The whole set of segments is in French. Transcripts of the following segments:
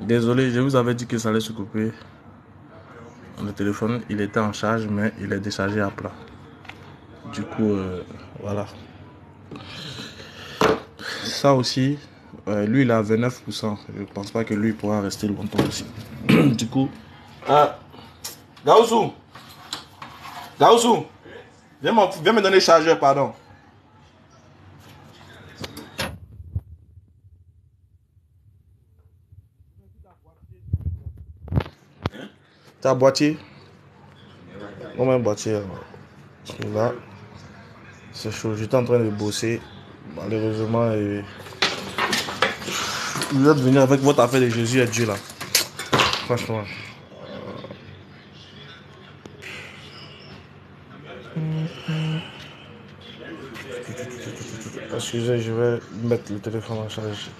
Désolé, je vous avais dit que ça allait se couper. Le téléphone, il était en charge, mais il est déchargé à plat. Du coup, voilà. Ça aussi, lui, il a 29%. Je ne pense pas que lui pourra rester longtemps aussi. Du coup... Gaoussou! Gaoussou! Viens me donner le chargeur, pardon. T'as boîtier? Non, même boîtier. Là, c'est chaud. J'étais en train de bosser. Malheureusement, vous êtes venu avec votre affaire de Jésus et Dieu là. Franchement. Excusez, je vais mettre le téléphone en charge.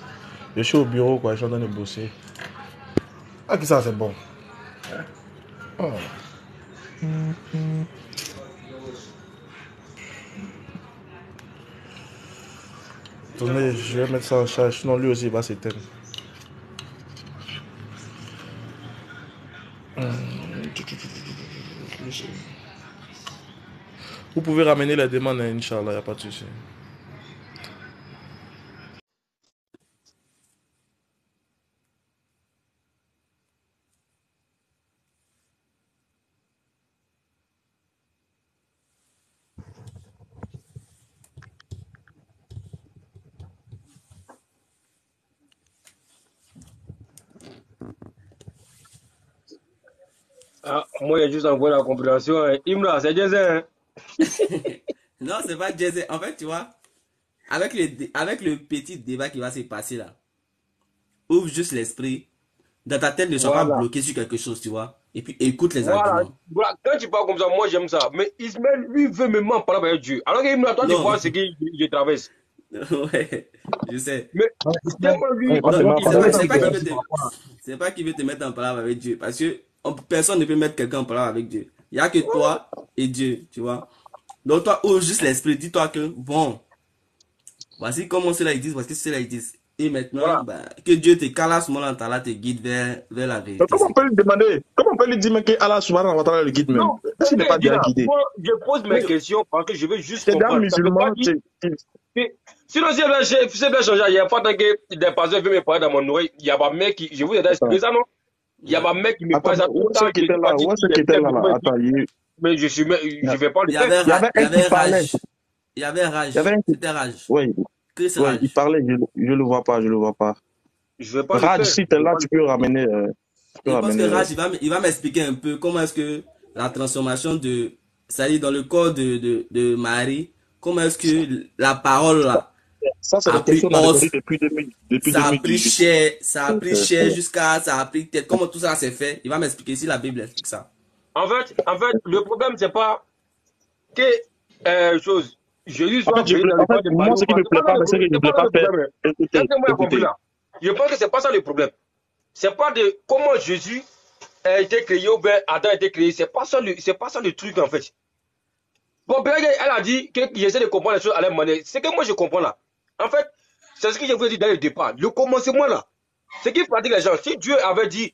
Je suis au bureau, quoi. Je suis en train de bosser. Ah, qui ça, c'est bon. Oh. Attendez, je vais mettre ça en charge. Sinon, lui aussi, il va s'éteindre. Vous pouvez ramener la demande, Inch'Allah, il n'y a pas de souci. Ah, moi, j'ai juste envoyé la compréhension. Imra, c'est Jesse. Hein? Non, c'est pas Jesse. En fait, tu vois, avec le petit débat qui va se passer là, ouvre juste l'esprit. Dans ta tête, ne sois pas bloqué sur quelque chose, tu vois. Et puis écoute les arguments. Voilà, quand tu parles comme ça, moi j'aime ça. Mais Ismaël, lui, veut me mentir par avec Dieu. Alors qu'Imra, toi, tu vois ce qu'il traverse. Ouais, je sais. Mais lui, c'est pas qu'il veut te mettre en parole avec Dieu. Parce que personne ne peut mettre quelqu'un en parole avec Dieu. Il n'y a que toi et Dieu, tu vois. Donc toi, ouvre juste l'esprit. Dis-toi que, bon, voici comment cela ils disent, voici cela ils disent. Et maintenant, bah, que Dieu te cala ce moment là te guide vers la vérité. Comment on peut lui demander? Comment on peut lui dire que Allah subhanahu wa ta'ala le guide même? S'il n'est pas bien guidé. Moi, je pose mes questions parce que je veux juste comprendre. Musulman, sinon, si je vais changer, il n'y a pas que des pasteurs veulent me parler dans mon oreille. Il y a pas mec qui, je vous ai expliqué ça, non? Il y a pas mec qui me parle ça tout le temps. Attends, mais je vais pas le faire. Il y avait Rage. C'était Rage. Oui. Ouais, il parlait, je le vois pas. Je vais pas Raj, si t'es là, tu peux ramener. Je pense que Raj, il va m'expliquer un peu comment est-ce que la transformation ça y est, dans le corps de Marie, comment est-ce que la parole là, ça c'est la question depuis 2018. Ça a pris cher jusqu'à, ça a pris tête. Comment tout ça s'est fait? Il va m'expliquer si la Bible explique ça. En fait, le problème c'est pas que chose. Jésus moi, ce qui me plaît pas, c'est que je ne peux pas faire. Je pense que c'est pas ça le problème. C'est pas de comment Jésus a été créé ou bien Adam a été créé. C'est pas ça le truc en fait. Bon, bien, elle a dit que j'essaie de comprendre les choses à la manière. C'est que moi je comprends là. En fait, c'est ce que je vous ai dit dans le départ. Le commencement là, c'est qui pratique les gens. Si Dieu avait dit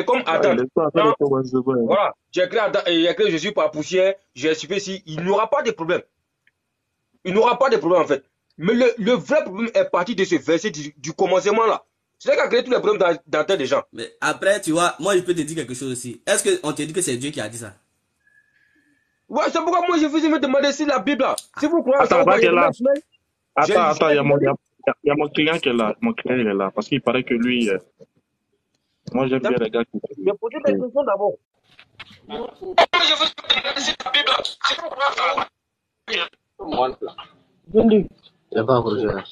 Comme Ah, il Adam. est pas en train de Quand, faire Westbrook. voilà, j'ai créé Jésus par poussière, j'ai suivi ici, il n'y aura pas de problème. Il n'aura pas de problème en fait. Mais le vrai problème est parti de ce verset du commencement là. C'est ça qui a créé tous les problèmes dans la tête des gens. Mais après, tu vois, moi je peux te dire quelque chose aussi. Est-ce qu'on te dit que c'est Dieu qui a dit ça? Ouais, c'est pourquoi moi je vous ai me demander si la Bible là. Si vous croyez ça Attends, ou pas, attends, il y a qu'elle des a. semaines. Attends, il y a mon client qui est là. Mon client, il est là. Parce qu'il paraît que lui, moi, j'aime bien les gars qui. Mais posez des questions d'abord. Moi, je vous ai demandé si la Bible là. Si vous croyez ça. Ya ba ku jira.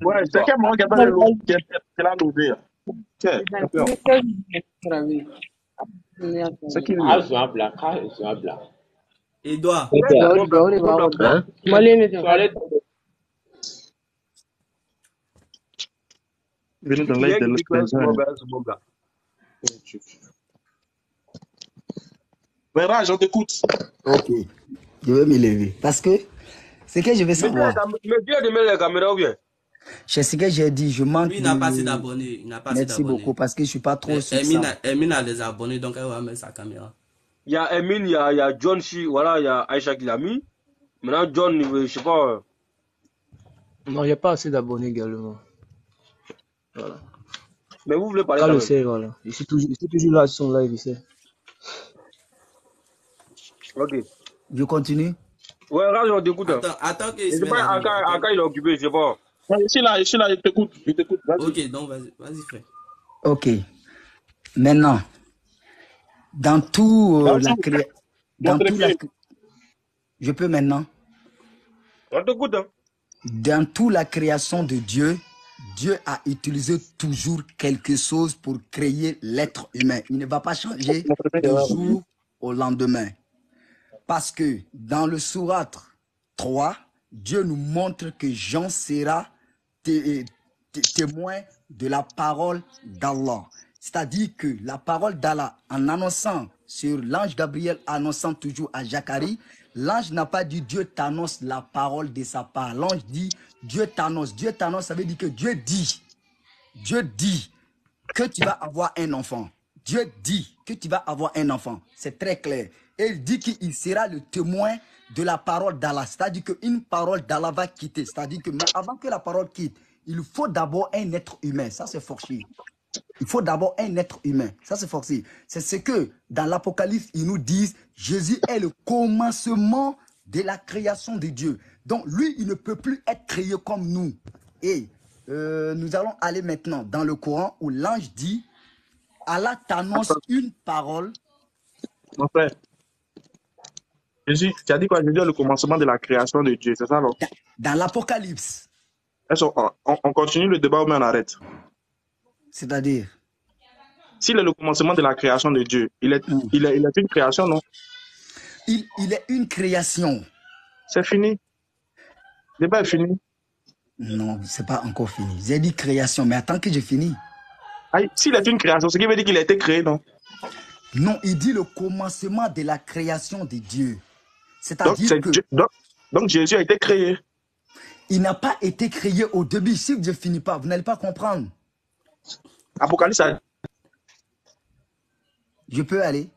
Ouais, c'est quel moment qu'elle a levé. Tiens, c'est qui lui? Edouard, Hein? Venez dans l'aide de l'explosion. Mais Raj, on t'écoute. Ok, je vais me lever. Parce que ce que je veux savoir, Mais Dieu a de mettre les caméras ou bien? c'est ce que j'ai dit, je manque lui, il n'a pas assez de... d'abonnés. Il n'a pas assez Merci d'abonnés. beaucoup, parce que je suis pas trop Mais sur ça. Emine a des abonnés, donc elle va mettre sa caméra. Il y a Emine, il y a John Shi, voilà, il y a Aïcha qui l'a mis. Maintenant, John, je sais pas. Non, il n'y a pas assez d'abonnés également. Voilà. Mais vous voulez parler Quand quand le même. sait, voilà. Je suis toujours là sur son live ici. Ok. Je continue. Ouais, Raj, on t'écoute. Attends Je sais qu'il pas, Aka, il est occupé, je sais pas. Ouais, ici, là, il t'écoute. Il t'écoute. Vas-y. Ok, donc vas-y frère. Ok. Maintenant, dans tout la création... Dans tout la... Je peux maintenant? On t'écoute, hein. Dans toute la création de Dieu, Dieu a utilisé toujours quelque chose pour créer l'être humain. Il ne va pas changer du jour au lendemain. Parce que dans le sourate 3, Dieu nous montre que Jean sera témoin de la parole d'Allah. C'est-à-dire que la parole d'Allah, en annonçant sur l'ange Gabriel, annonçant toujours à Zacharie, l'ange n'a pas dit Dieu t'annonce la parole de sa part. L'ange dit Dieu t'annonce. Dieu t'annonce, ça veut dire que Dieu dit que tu vas avoir un enfant. Dieu dit que tu vas avoir un enfant. C'est très clair. Et il dit qu'il sera le témoin de la parole d'Allah. C'est-à-dire qu'une parole d'Allah va quitter. C'est-à-dire que avant que la parole quitte, il faut d'abord un être humain. Ça, c'est forcé. Il faut d'abord un être humain. Ça, c'est forcé. C'est ce que dans l'Apocalypse, ils nous disent, Jésus est le commencement de la création de Dieu. Donc, lui, il ne peut plus être créé comme nous. Et nous allons aller maintenant dans le Coran où l'ange dit, Allah t'annonce une parole. Mon frère, Jésus, tu as dit quoi? Jésus est le commencement de la création de Dieu, c'est ça, non? Dans l'Apocalypse. On continue le débat ou bien on arrête? C'est-à-dire? S'il est le commencement de la création de Dieu, il est une création, non? Il est une création. C'est fini. Le débat est fini. Non, ce n'est pas encore fini. J'ai dit création, mais attends que je finis. S'il est une création, ce qui veut dire qu'il a été créé, non? Non, il dit le commencement de la création de Dieu. C'est-à-dire que... Donc Jésus a été créé. Il n'a pas été créé au début. Si je ne finis pas, vous n'allez pas comprendre. Apocalypse a... Je peux aller?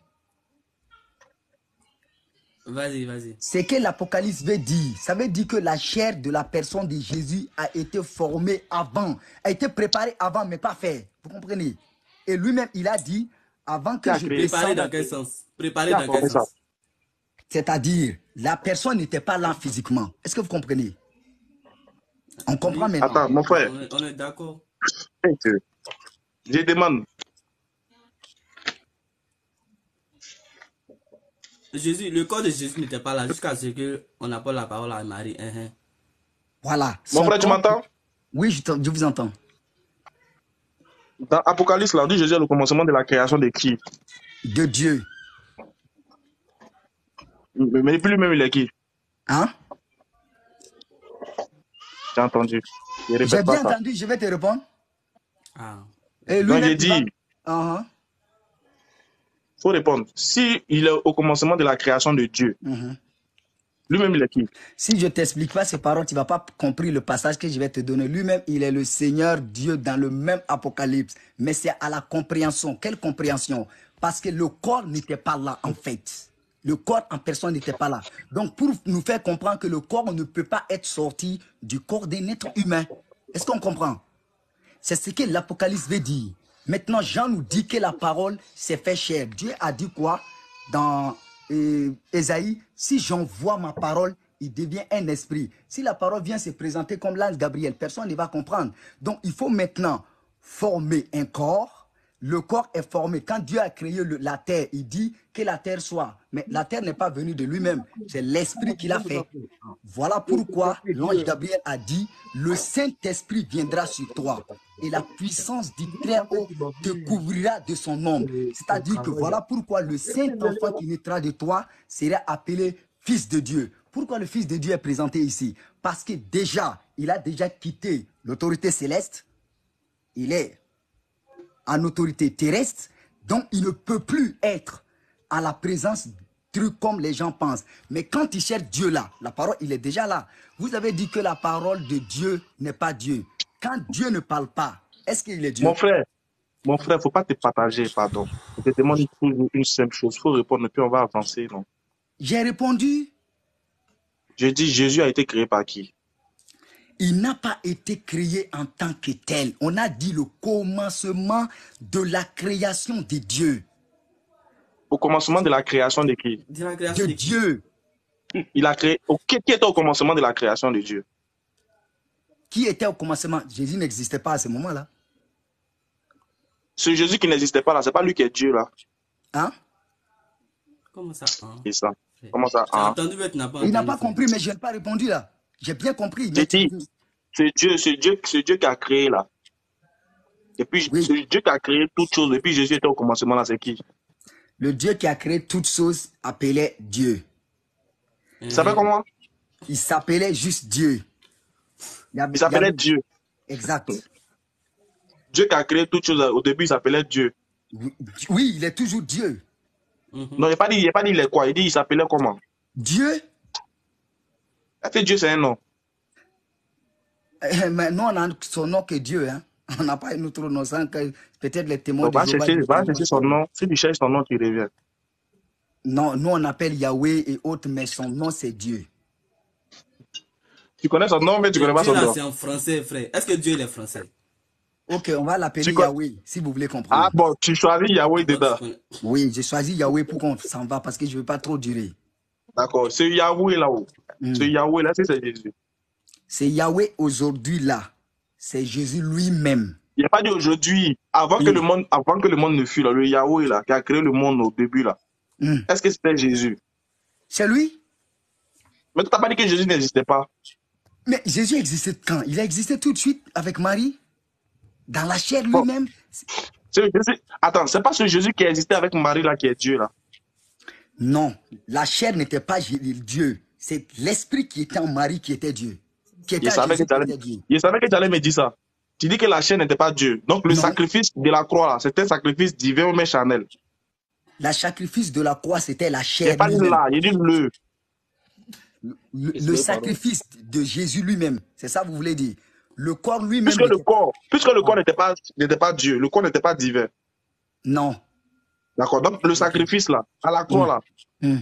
Vas-y. C'est que l'Apocalypse veut dire. Ça veut dire que la chair de la personne de Jésus a été formée avant. A été préparée avant, mais pas faite. Vous comprenez? Et lui-même, il a dit, avant que je descende... Préparé dans quel sens? Préparé dans quel sens? C'est-à-dire, la personne n'était pas là physiquement. Est-ce que vous comprenez? On comprend maintenant. Attends, mon frère. On est d'accord. Je demande. Jésus, le corps de Jésus n'était pas là jusqu'à ce qu'on apporte la parole à Marie. Voilà. Mon frère, tu m'entends? Oui, je vous entends. Dans Apocalypse, là, on dit Jésus est le commencement de la création de qui? De Dieu. Mais plus lui-même, il est qui? Hein? J'ai entendu. J'ai bien entendu, je vais te répondre. Et lui, j'ai dit. Faut répondre. Si il est au commencement de la création de Dieu, Lui-même, il est qui? Si je ne t'explique pas ces paroles, tu ne vas pas comprendre le passage que je vais te donner. Lui-même, il est le Seigneur Dieu dans le même Apocalypse. Mais c'est à la compréhension. Quelle compréhension? Parce que le corps n'était pas là, en fait. Le corps en personne n'était pas là. Donc, pour nous faire comprendre que le corps ne peut pas être sorti du corps d'un être humain. Est-ce qu'on comprend? C'est ce que l'Apocalypse veut dire. Maintenant, Jean nous dit que la parole s'est fait chair. Dieu a dit quoi dans Ésaïe? Si j'envoie ma parole, il devient un esprit. Si la parole vient se présenter comme l'ange Gabriel, personne ne va comprendre. Donc, il faut maintenant former un corps. Le corps est formé. Quand Dieu a créé la terre, il dit que la terre soit. Mais la terre n'est pas venue de lui-même. C'est l'esprit qui l'a fait. Voilà pourquoi l'ange Gabriel a dit, le Saint-Esprit viendra sur toi. Et la puissance du Très-Haut te couvrira de son ombre. C'est-à-dire que voilà pourquoi le Saint-Enfant qui naîtra de toi sera appelé Fils de Dieu. Pourquoi le Fils de Dieu est présenté ici? Parce que déjà, il a déjà quitté l'autorité céleste. Il est en autorité terrestre, donc il ne peut plus être à la présence de trucs comme les gens pensent. Mais quand il cherche Dieu là, la parole, il est déjà là. Vous avez dit que la parole de Dieu n'est pas Dieu. Quand Dieu ne parle pas, est-ce qu'il est Dieu? Mon frère, faut pas te partager, pardon. Je te demande une simple chose. Il faut répondre, puis on va avancer, non? J'ai répondu. Je dis, Jésus a été créé par qui? Il n'a pas été créé en tant que tel. On a dit le commencement de la création de Dieu. Au commencement de la création de qui? De la création De Dieu. Il a créé. Qui était au commencement de la création de Dieu? Qui était au commencement? Jésus n'existait pas à ce moment-là. Ce Jésus qui n'existait pas là, c'est pas lui qui est Dieu là. Hein? Comment ça? Hein? C'est ça. Comment ça? Tu as Hein? entendu, mais tu n'as pas Il n'a entendu, pas frère. compris, mais je n'ai pas répondu là. J'ai bien compris. J'ai dit, c'est Dieu qui a créé là. Et puis, Oui. c'est Dieu qui a créé toutes choses. Et puis Jésus était au commencement là, c'est qui? Le Dieu qui a créé toutes choses appelait Dieu. Il s'appelle comment? Il s'appelait juste Dieu. Il s'appelait Dieu. Exact. Dieu qui a créé toutes choses, au début, il s'appelait Dieu. Oui, il est toujours Dieu. Non, il n'a pas dit il est quoi. Il dit il s'appelait comment? Dieu. Est-ce que Dieu, c'est un nom? Mais nous, on a son nom que Dieu. Hein? On n'a pas un autre nom sans que peut-être les témoins Va de Jéhovah. chercher son nom. Si tu cherches son nom, tu reviens. Non, nous, on appelle Yahweh et autres, mais son nom, c'est Dieu. Tu connais son nom, mais tu ne connais pas son Dieu, là, nom. c'est en français, frère. Est-ce que Dieu, il est français? Ok, on va l'appeler Tu connais- Yahweh, si vous voulez comprendre. Ah bon, tu choisis Yahweh dedans. Oui, j'ai choisi Yahweh pour qu'on s'en va parce que je ne veux pas trop durer. D'accord. C'est Yahweh là-haut. C'est Yahweh là, c'est Jésus. C'est Yahweh aujourd'hui là. C'est Jésus lui-même. Il n'y a pas dit aujourd'hui, avant que le monde ne fût là, le Yahweh là, qui a créé le monde au début là. Est-ce que c'était Jésus? C'est lui? Mais tu n'as pas dit que Jésus n'existait pas. Mais Jésus existait quand? Il a existé tout de suite avec Marie? Dans la chair lui-même? Attends, c'est pas ce Jésus qui existait avec Marie là qui est Dieu là. Non, la chair n'était pas Dieu. C'est l'esprit qui était en Marie qui était Dieu. Qui était Il savait que tu allais me dire ça. Tu dis que la chair n'était pas Dieu. Donc le sacrifice de la croix là, c'était un sacrifice divin mais charnel. Le sacrifice de la croix, c'était la Il chair. n'est pas dit là, il dit le. Le sacrifice de Jésus lui-même, c'est ça que vous voulez dire? Le corps lui-même. Puisque le corps n'était pas Dieu, le corps n'était pas divin. Non. D'accord. Donc le sacrifice là, à la croix là,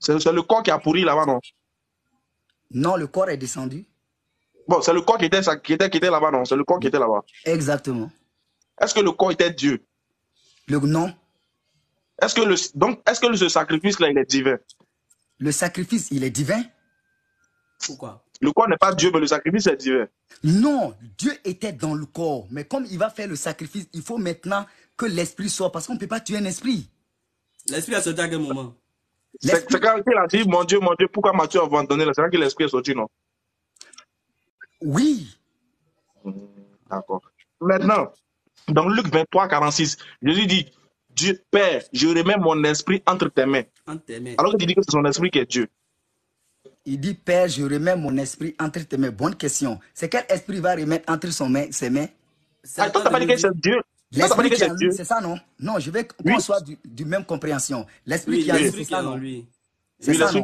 c'est le corps qui a pourri là-bas, non? Non, le corps est descendu. Bon, c'est le corps qui était là-bas, non? C'est le corps qui était là-bas. Exactement. Est-ce que le corps était Dieu? Non. Est-ce que ce sacrifice là, il est divin? Le sacrifice, il est divin? Pourquoi? Le corps n'est pas Dieu, mais le sacrifice est divin. Non, Dieu était dans le corps. Mais comme il va faire le sacrifice, il faut maintenant que l'esprit soit. Parce qu'on ne peut pas tuer un esprit. L'esprit a sorti à quel moment? C'est quand il a dit, mon Dieu, pourquoi m'as-tu abandonné là? C'est quand que l'esprit est sorti, non? Oui. D'accord. Maintenant, dans Luc 23, 46, Jésus dit, Dieu, Père, je remets mon esprit entre tes mains. Entre tes mains. Alors qu'il dit que c'est son esprit qui est Dieu. Il dit, Père, je remets mon esprit entre tes mains. Bonne question. C'est quel esprit il va remettre entre ses mains? Ah, toi, t'as pas dit que c'est Dieu? L'esprit qui est en lui, c'est ça, non? Non, je veux qu'on soit du même compréhension. L'esprit qui est en lui, c'est ça, non? lui. C'est ça, non?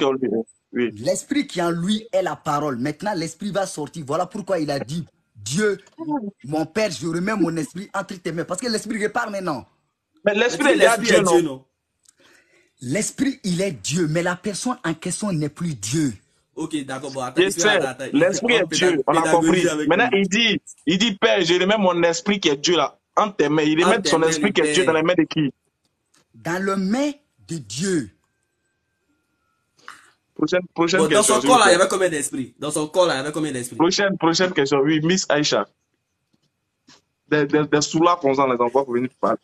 Oui. L'esprit qui en lui est la parole. Maintenant, l'esprit va sortir. Voilà pourquoi il a dit, Dieu, mon Père, je remets mon esprit entre tes mains. Parce que l'esprit repart maintenant. Mais Mais l'esprit tu est dis déjà l'esprit Dieu, est Dieu, non? non? L'esprit, il est Dieu, mais la personne en question n'est plus Dieu. Ok, d'accord, bon, attends, Je sais, l'esprit est Dieu, on a compris. pédagogie avec Maintenant, lui. il dit, Père, je remets mon esprit qui est Dieu là, entre tes mains. Il remet Entre tes son mains, esprit le qui est Dieu dans Père. les mains de qui? Dans le main de Dieu. Prochaine Bon, dans question, son s'il corps vous là, il y plaît. avait combien d'esprits? Dans son corps là, il y avait combien d'esprits? Prochaine question, oui, Miss Aïcha. Des sous-là qu'on les envoie pour venir te parler.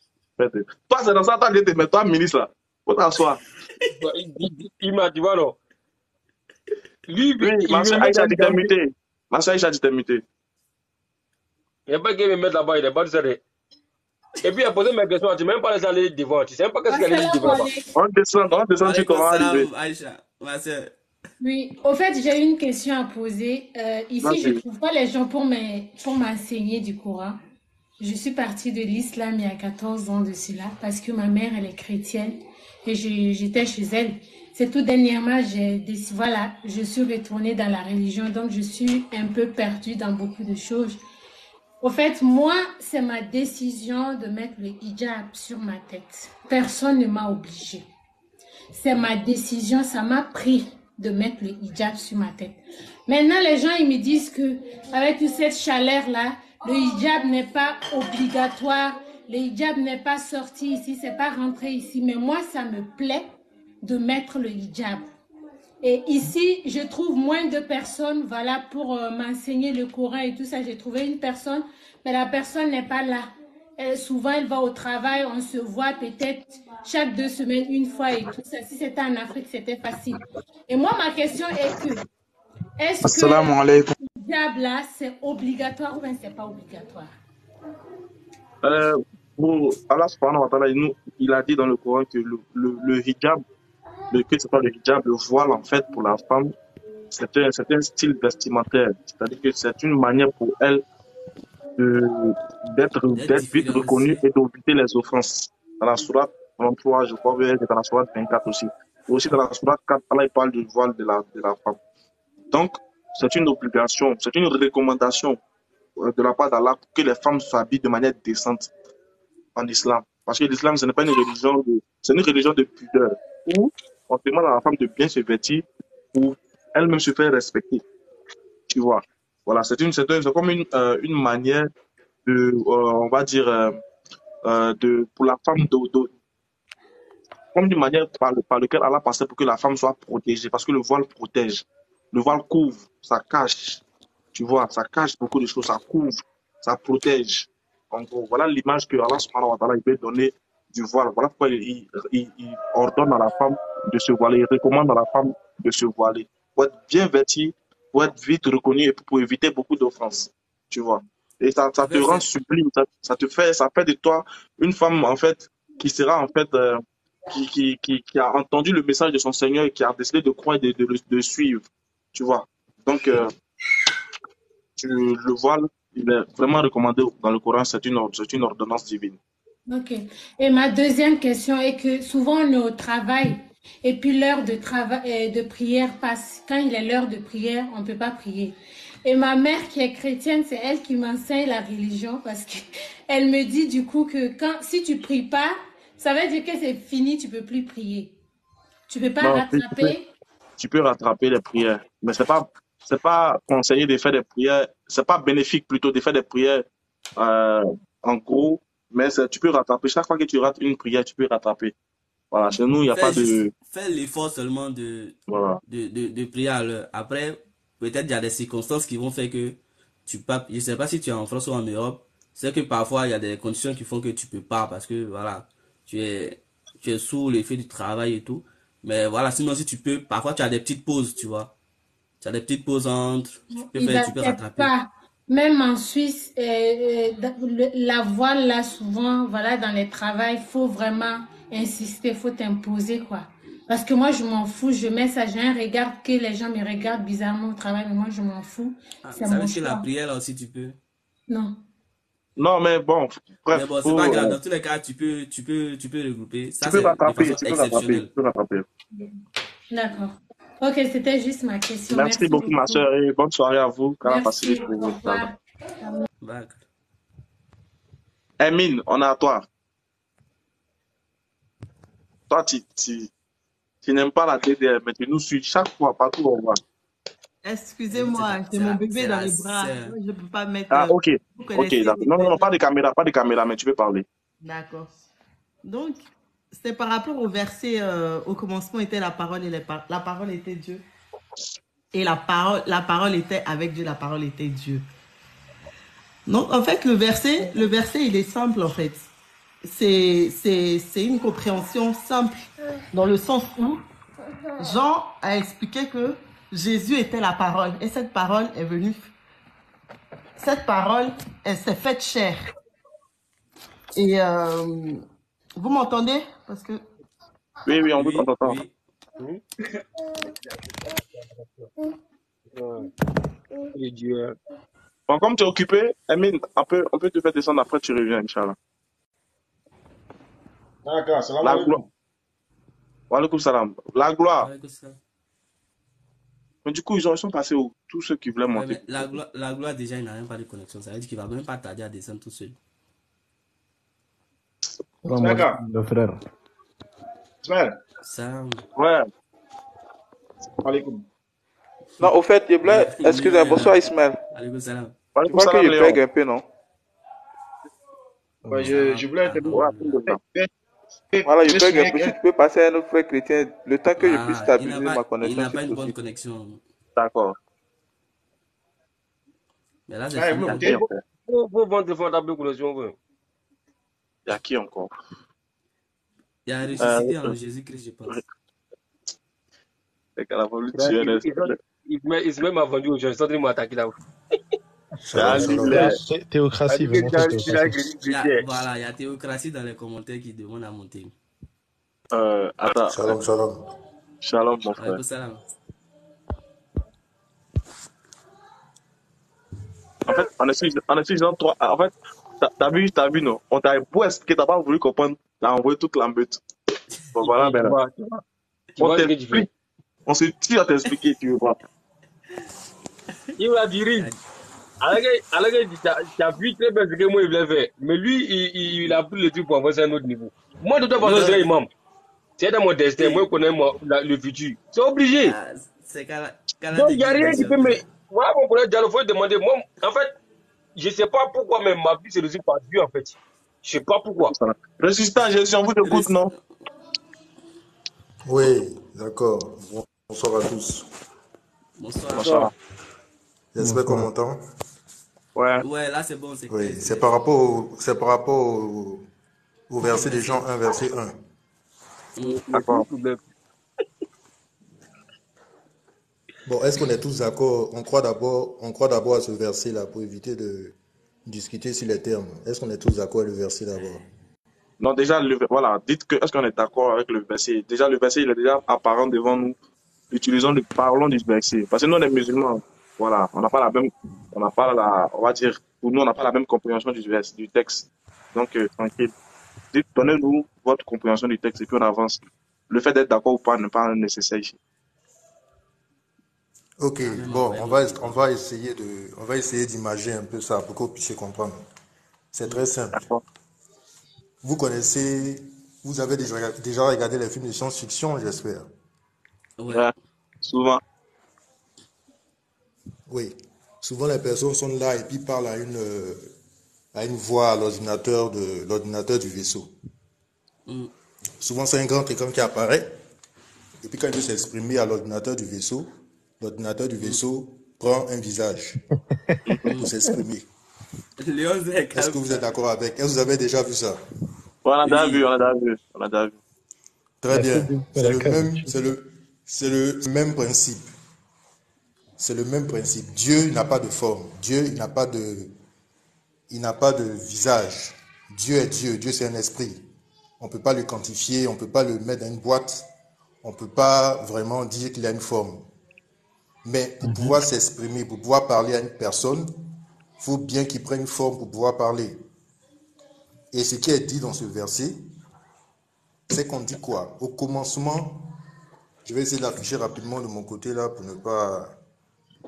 Toi, c'est dans ça, mais toi, ministre là, faut t'asseoir. Il m'a dit, voilà. Lui, Oui, il ma veut soeur mettre Aïcha dit t'es dans... muté. Ma soeur Aïcha dit t'es muté. Il n'y a pas qui me mettre là-bas, il est pas de ça. Et puis, il a posé mes questions, tu n'as même pas les aller devant. Tu ne sais même pas qu'est-ce qu'elle dit devant là-bas. On descend sur comment arriver. Aïcha, ma soeur. Oui, au fait, j'ai une question à poser. Ici, je ne Vas-y. trouve pas les gens pour m'enseigner du Coran. Je suis partie de l'islam il y a 14 ans de cela parce que ma mère, elle est chrétienne et j'étais chez elle. C'est tout dernièrement, voilà, je suis retournée dans la religion, donc je suis un peu perdue dans beaucoup de choses. Au fait, moi, c'est ma décision de mettre le hijab sur ma tête. Personne ne m'a obligée. C'est ma décision, ça m'a pris de mettre le hijab sur ma tête. Maintenant, les gens, ils me disent que avec toute cette chaleur-là, le hijab n'est pas obligatoire, le hijab n'est pas sorti ici, c'est pas rentré ici. Mais moi, ça me plaît de mettre le hijab. Et ici, je trouve moins de personnes, voilà, pour m'enseigner le Coran et tout ça. J'ai trouvé une personne, mais la personne n'est pas là. Souvent, elle va au travail, on se voit peut-être chaque 2 semaines, une fois et tout ça. Si c'était en Afrique, c'était facile. Et moi, ma question est que, est-ce Assalamu que alaikum. le hijab là, c'est obligatoire ou bien c'est pas obligatoire? Pour Allah subhanahu wa ta'ala, il a dit dans le Coran que le hijab, que ce soit le hijab, le voile en fait pour la femme, c'est un style vestimentaire. C'est-à-dire que c'est une manière pour elle d'être vite reconnue et d'éviter les offenses. Dans la sourate 33, je crois, et dans la sourate 24 aussi. Et aussi dans la sourate 4, Allah il parle du voile de la femme. Donc, c'est une obligation, c'est une recommandation de la part d'Allah que les femmes s'habillent de manière décente en islam. Parce que l'islam, ce n'est pas une religion c'est une religion de pudeur où on demande à la femme de bien se vêtir pour elle-même se faire respecter. Tu vois. Voilà, c'est comme une manière de, on va dire, pour la femme comme une manière par laquelle Allah passait pour que la femme soit protégée. Parce que le voile protège. Le voile couvre, ça cache. Tu vois, ça cache beaucoup de choses, ça couvre, ça protège. En gros, voilà l'image que Allah subhanahu wa ta'ala il peut donner du voile. Voilà pourquoi il ordonne à la femme de se voiler, il recommande à la femme de se voiler. Pour être bien vêtie, pour être vite reconnue et pour éviter beaucoup d'offenses. Tu vois. Et ça te rend sublime, ça fait de toi une femme en fait qui sera en fait qui a entendu le message de son Seigneur et qui a décidé de croire et de suivre. Tu vois. Donc le voile, il est vraiment recommandé dans le Coran, c'est une ordonnance divine. Ok. Et ma deuxième question est que souvent on est au travail et puis l'heure de de prière passe. Quand il est l'heure de prière, on ne peut pas prier. Et ma mère qui est chrétienne, c'est elle qui m'enseigne la religion parce qu'elle me dit du coup que si tu pries pas, ça veut dire que c'est fini, tu peux plus prier. Tu peux pas rattraper. Tu peux rattraper les prières, mais c'est pas conseillé de faire des prières, c'est pas bénéfique plutôt de faire des prières en gros, mais tu peux rattraper. Chaque fois que tu rates une prière, tu peux rattraper. Voilà, chez nous, il n'y a pas de... Fais l'effort seulement de prier à l'heure. Après, peut-être il y a des circonstances qui vont faire que tu peux... Je ne sais pas si tu es en France ou en Europe, c'est que parfois il y a des conditions qui font que tu peux pas parce que voilà, tu es sous l'effet du travail et tout. Mais voilà, sinon si tu peux, parfois tu as des petites pauses, tu vois. Tu as des petites pauses entre, tu peux rattraper. Même en Suisse, la voile là souvent, voilà, dans les travails, il faut vraiment insister, il faut t'imposer quoi. Parce que moi je m'en fous, je mets ça, j'ai un regard que les gens me regardent bizarrement au travail, mais moi je m'en fous. Ça veut dire que la prière là aussi tu peux. Non. Non, mais bon, bref. Mais bon, c'est pas grave. Dans tous les cas, tu peux regrouper. Ça, tu peux rattraper, de façon exceptionnelle. tu peux rattraper. D'accord. Ok, c'était juste ma question. Merci beaucoup, ma soeur, et bonne soirée à vous. Merci. Au revoir. D'accord. Emine, on est à toi. Toi, tu n'aimes pas la TDR, mais tu nous suis chaque fois, partout où on va. Excusez-moi, j'ai mon bébé dans les bras. Je ne peux pas mettre. Ah, ok. Vous Ok, connaissez d'accord. les Non, bébés. pas de caméra, mais tu peux parler. D'accord. Donc, c'est par rapport au verset au commencement était la parole et la parole était Dieu. Et la parole était avec Dieu, la parole était Dieu. Donc, en fait, le verset, il est simple, en fait. C'est une compréhension simple, dans le sens où Jean a expliqué que Jésus était la parole. Et cette parole est venue. Cette parole, elle s'est faite chair. Et vous m'entendez? Parce que... Oui, on peut t'entendre. Oui. Bon, comme tu es occupé, Emine, on peut te faire descendre après, tu reviens, Inch'Allah. D'accord, salam La alaikum. gloire. Wa alaikum salam. La gloire. Ouais, que ça. Mais du coup, ils sont passés où? Tous ceux qui voulaient Ouais, monter. mais la gloire, déjà, il n'a même pas de connexion. Ça veut dire qu'il ne va même pas tarder à descendre tout seul. D'accord. Le frère. Ismaël. Ça. Ouais. Alaikum. Non, au fait, excusez-moi, bonsoir Ismaël. Alaikum salam. Wa Je alaikum crois que salam, je Léon. bug un peu, non? Ouais, je voulais intervenir. Ouais, alhamdulillah. Voilà, je bug un peu. Si tu peux passer à un autre frère chrétien, le temps que je puisse Il stabiliser n'a ma pas, connexion, une c'est bonne possible. connexion. D'accord. Mais là, c'est Ouais, fini. Il y a qui encore? Faut vendre fort d'abord connexion. Il y a qui encore? Il y a ressuscité en Jésus-Christ, je pense. C'est qu'elle a voulu tuer un esprit. Il se met m'a vendu aux gens. Ils sont en train de m'attaquer là. Théocratie, vraiment, c'est théocratie. Voilà, il y a théocratie dans les commentaires qui demande à monter. Attends. Shalom. Shalom, mon frère. Alaikum salam. En fait, en utilisant trois. En fait, t'as vu, non? On t'a beau expliquer, t'as pas voulu comprendre. T'as envoyé toute la meute. Bon, voilà, ben là. On t'explique. On se tire à t'expliquer, tu veux pas. Il va dire. Alors tu as vu très bien ce que moi il voulait faire. Mais lui, il a pris le truc pour avancer à un autre niveau. Moi, de toute façon, je suis imam. C'est dans mon destin. Moi, je connais le futur. C'est obligé. C'est donc, il n'y a rien qui peut me. Voilà, mon collègue Diallo, il faut demander. Moi, en fait, je ne sais pas pourquoi, mais ma vie, c'est réussi par Dieu, en fait. Je ne sais pas pourquoi. Résistant, Jésus, on vous écoute, non? Oui, d'accord. Bonsoir à tous. Bonsoir. J'espère qu'on m'entend. Ouais, là c'est bon. Oui, c'est par rapport au verset des Jean 1, verset 1. D'accord. Bon, est-ce qu'on est tous d'accord? On croit d'abord à ce verset-là pour éviter de discuter sur les termes. Est-ce qu'on est tous d'accord avec le verset d'abord? Non, déjà, voilà, dites que, est-ce qu'on est d'accord avec le verset? Déjà, le verset, il est déjà apparent devant nous. Parlons du verset. Parce que nous, les musulmans, voilà, on va dire, pour nous, on n'a pas la même compréhension du texte. Donc, tranquille. Donnez-nous votre compréhension du texte et puis on avance. Le fait d'être d'accord ou pas n'est pas nécessaire ici. Ok, bon, on va essayer d'imager un peu ça pour que vous puissiez comprendre. C'est très simple. Vous avez déjà regardé les films de science-fiction, j'espère. Ouais, souvent. Oui, souvent les personnes sont là et puis parlent à une voix à l'ordinateur du vaisseau. Souvent c'est un grand écran qui apparaît et puis quand il veut s'exprimer à l'ordinateur du vaisseau prend un visage pour s'exprimer. Est-ce que vous êtes d'accord avec? Est-ce que vous avez déjà vu ça? On a déjà vu. Très bien. C'est le même principe. C'est le même principe. Dieu n'a pas de forme. Dieu il n'a pas de visage. Dieu est Dieu. Dieu c'est un esprit. On ne peut pas le quantifier, on ne peut pas le mettre dans une boîte. On ne peut pas vraiment dire qu'il a une forme. Mais pour pouvoir s'exprimer, pour pouvoir parler à une personne, il faut bien qu'il prenne une forme pour pouvoir parler. Et ce qui est dit dans ce verset, c'est qu'on dit quoi? Au commencement, Je vais essayer de l'afficher rapidement de mon côté là pour ne pas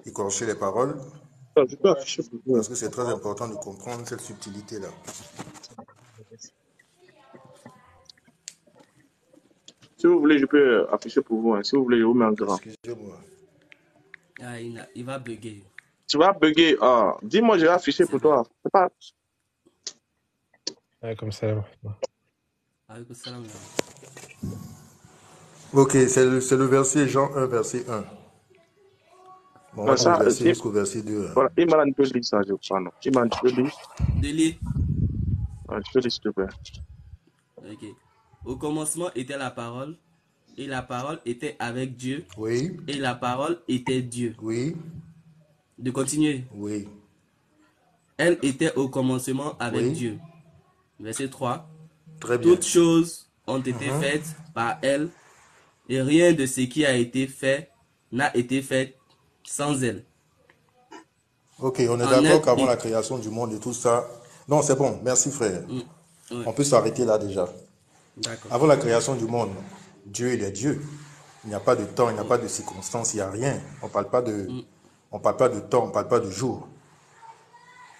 écorcher les paroles. Je peux afficher pour vous. Parce que c'est très important de comprendre cette subtilité là. Si vous voulez, je peux afficher pour vous. Hein. Si vous voulez, je vous mets en grand. Excusez-moi. Ah, il va bugger. Tu vas bugger. Ah, dis-moi, je vais afficher pour toi. C'est pas... Comme ça. Avec salam. Ok, c'est le verset Jean 1, verset 1. Bon, on va converser jusqu'au verset 2. Voilà, Iman peut lire ça, je crois. Non. Iman, tu peux lire? Lire. Ouais, tu peux lire, s'il te plaît. Ok. Au commencement était la parole, et la parole était avec Dieu. Oui. Et la parole était Dieu. Oui. De continuer. Oui. Elle était au commencement avec Oui. Dieu. Verset 3. Très bien. Toutes choses ont été faites par elle, et rien de ce qui a été fait n'a été fait sans elle. Ok, on est d'accord qu'avant la création du monde et tout ça... Non, c'est bon, merci frère. Ouais. On peut s'arrêter là déjà. Avant la création du monde, Dieu, il est Dieu. Il n'y a pas de temps, il n'y a pas de circonstances, il n'y a rien. On ne parle pas de temps, on ne parle pas de jour.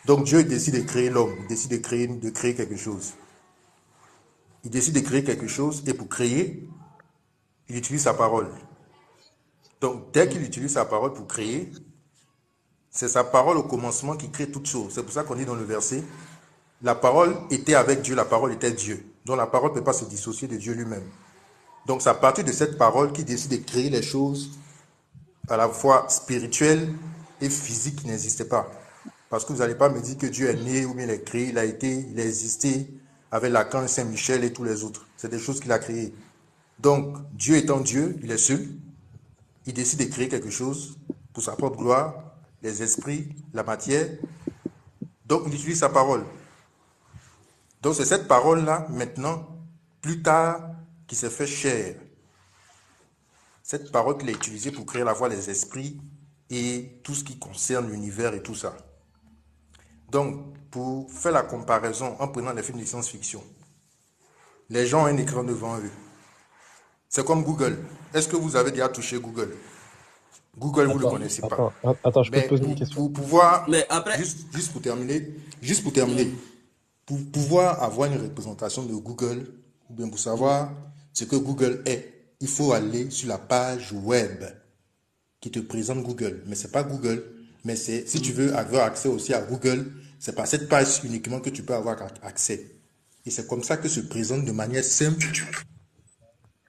Donc Dieu décide de créer l'homme, il décide de créer quelque chose. Il décide de créer quelque chose et pour créer, il utilise sa parole. Donc dès qu'il utilise sa parole pour créer, c'est sa parole au commencement qui crée toute chose. C'est pour ça qu'on dit dans le verset, la parole était avec Dieu, la parole était Dieu. Donc la parole ne peut pas se dissocier de Dieu lui-même. Donc c'est à partir de cette parole qu'il décide de créer les choses à la fois spirituelles et physiques qui n'existaient pas. Parce que vous n'allez pas me dire que Dieu est né ou bien il est créé, il a existé avec Lacan, Saint-Michel et tous les autres. C'est des choses qu'il a créées. Donc Dieu étant Dieu, il est seul. Il décide de créer quelque chose pour sa propre gloire, les esprits, la matière. Donc il utilise sa parole. Donc c'est cette parole-là, maintenant, plus tard, qui s'est fait chair. Cette parole qu'il a utilisée pour créer à la fois les esprits et tout ce qui concerne l'univers et tout ça. Donc, pour faire la comparaison en prenant les films de science-fiction, les gens ont un écran devant eux. C'est comme Google. Est-ce que vous avez déjà touché Google? Google, vous ne le connaissez pas. Attends, je peux te poser une question. Pour pouvoir, mais après... juste pour terminer, pour pouvoir avoir une représentation de Google, ou bien pour savoir ce que Google est, il faut aller sur la page web qui te présente Google. Mais ce n'est pas Google, mais c'est, si tu veux avoir accès aussi à Google, c'est par cette page uniquement que tu peux avoir accès. Et c'est comme ça que se présente de manière simple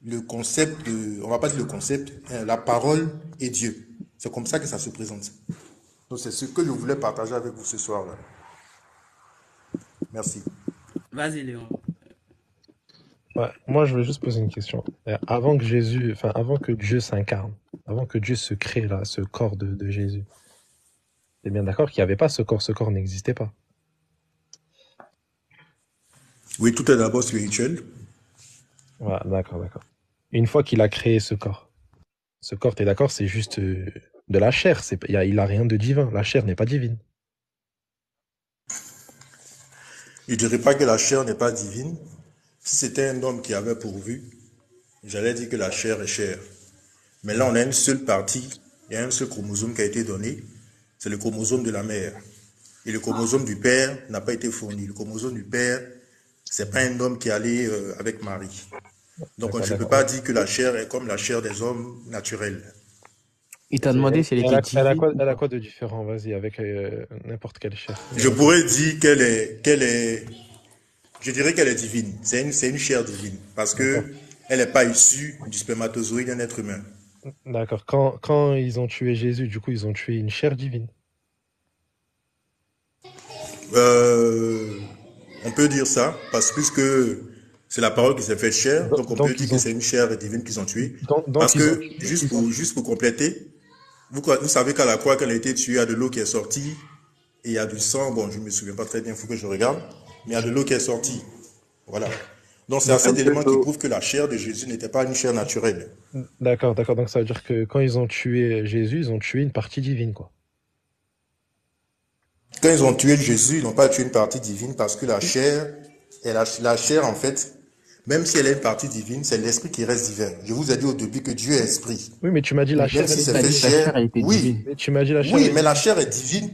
le concept on va pas dire le concept, la parole et Dieu. C'est comme ça que ça se présente. Donc c'est ce que je voulais partager avec vous ce soir-là. Merci. Vas-y Léon. Ouais, moi je veux juste poser une question. Avant que Dieu s'incarne, avant que Dieu se crée là, ce corps de Jésus, t'es bien d'accord qu'il n'y avait pas ce corps n'existait pas. Oui, tout est d'abord spirituel. Ouais, d'accord. Une fois qu'il a créé ce corps, t'es d'accord, c'est juste de la chair, il a rien de divin, la chair n'est pas divine. Je ne dirais pas que la chair n'est pas divine. Si c'était un homme qui avait pourvu, j'allais dire que la chair est chair. Mais là, on a une seule partie, il y a un seul chromosome qui a été donné, c'est le chromosome de la mère. Et le chromosome du père n'a pas été fourni. Le chromosome du père, c'est pas un homme qui est allé avec Marie. Donc je ne peux pas dire que la chair est comme la chair des hommes naturels. Il t'a demandé si elle était divine. Elle a quoi de différent, vas-y, avec n'importe quelle chair? Je pourrais dire qu'elle est, je dirais qu'elle est divine. C'est une chair divine. Parce que elle n'est pas issue du spermatozoïde d'un être humain. D'accord. Quand ils ont tué Jésus, du coup, ils ont tué une chair divine. On peut dire ça, parce que c'est la parole qui s'est faite chair, donc on peut dire que c'est une chair divine qu'ils ont tuée. Parce que, juste pour compléter, vous savez qu'à la croix, quand elle a été tuée, il y a de l'eau qui est sortie, et il y a du sang, bon, je ne me souviens pas très bien, il faut que je regarde, mais il y a de l'eau qui est sortie. Voilà. Donc c'est à cet élément qui prouve que la chair de Jésus n'était pas une chair naturelle. D'accord. Donc ça veut dire que quand ils ont tué Jésus, ils ont tué une partie divine, quoi. Quand ils ont tué Jésus, ils n'ont pas tué une partie divine parce que la chair, la chair en fait, Même si elle est une partie divine, c'est l'esprit qui reste divin. Je vous ai dit au début que Dieu est esprit. Oui, mais tu m'as dit la chair, Même si c'est elle fait est chair, oui. divine. Mais tu m'as dit la chair. Oui, mais la chair est divine.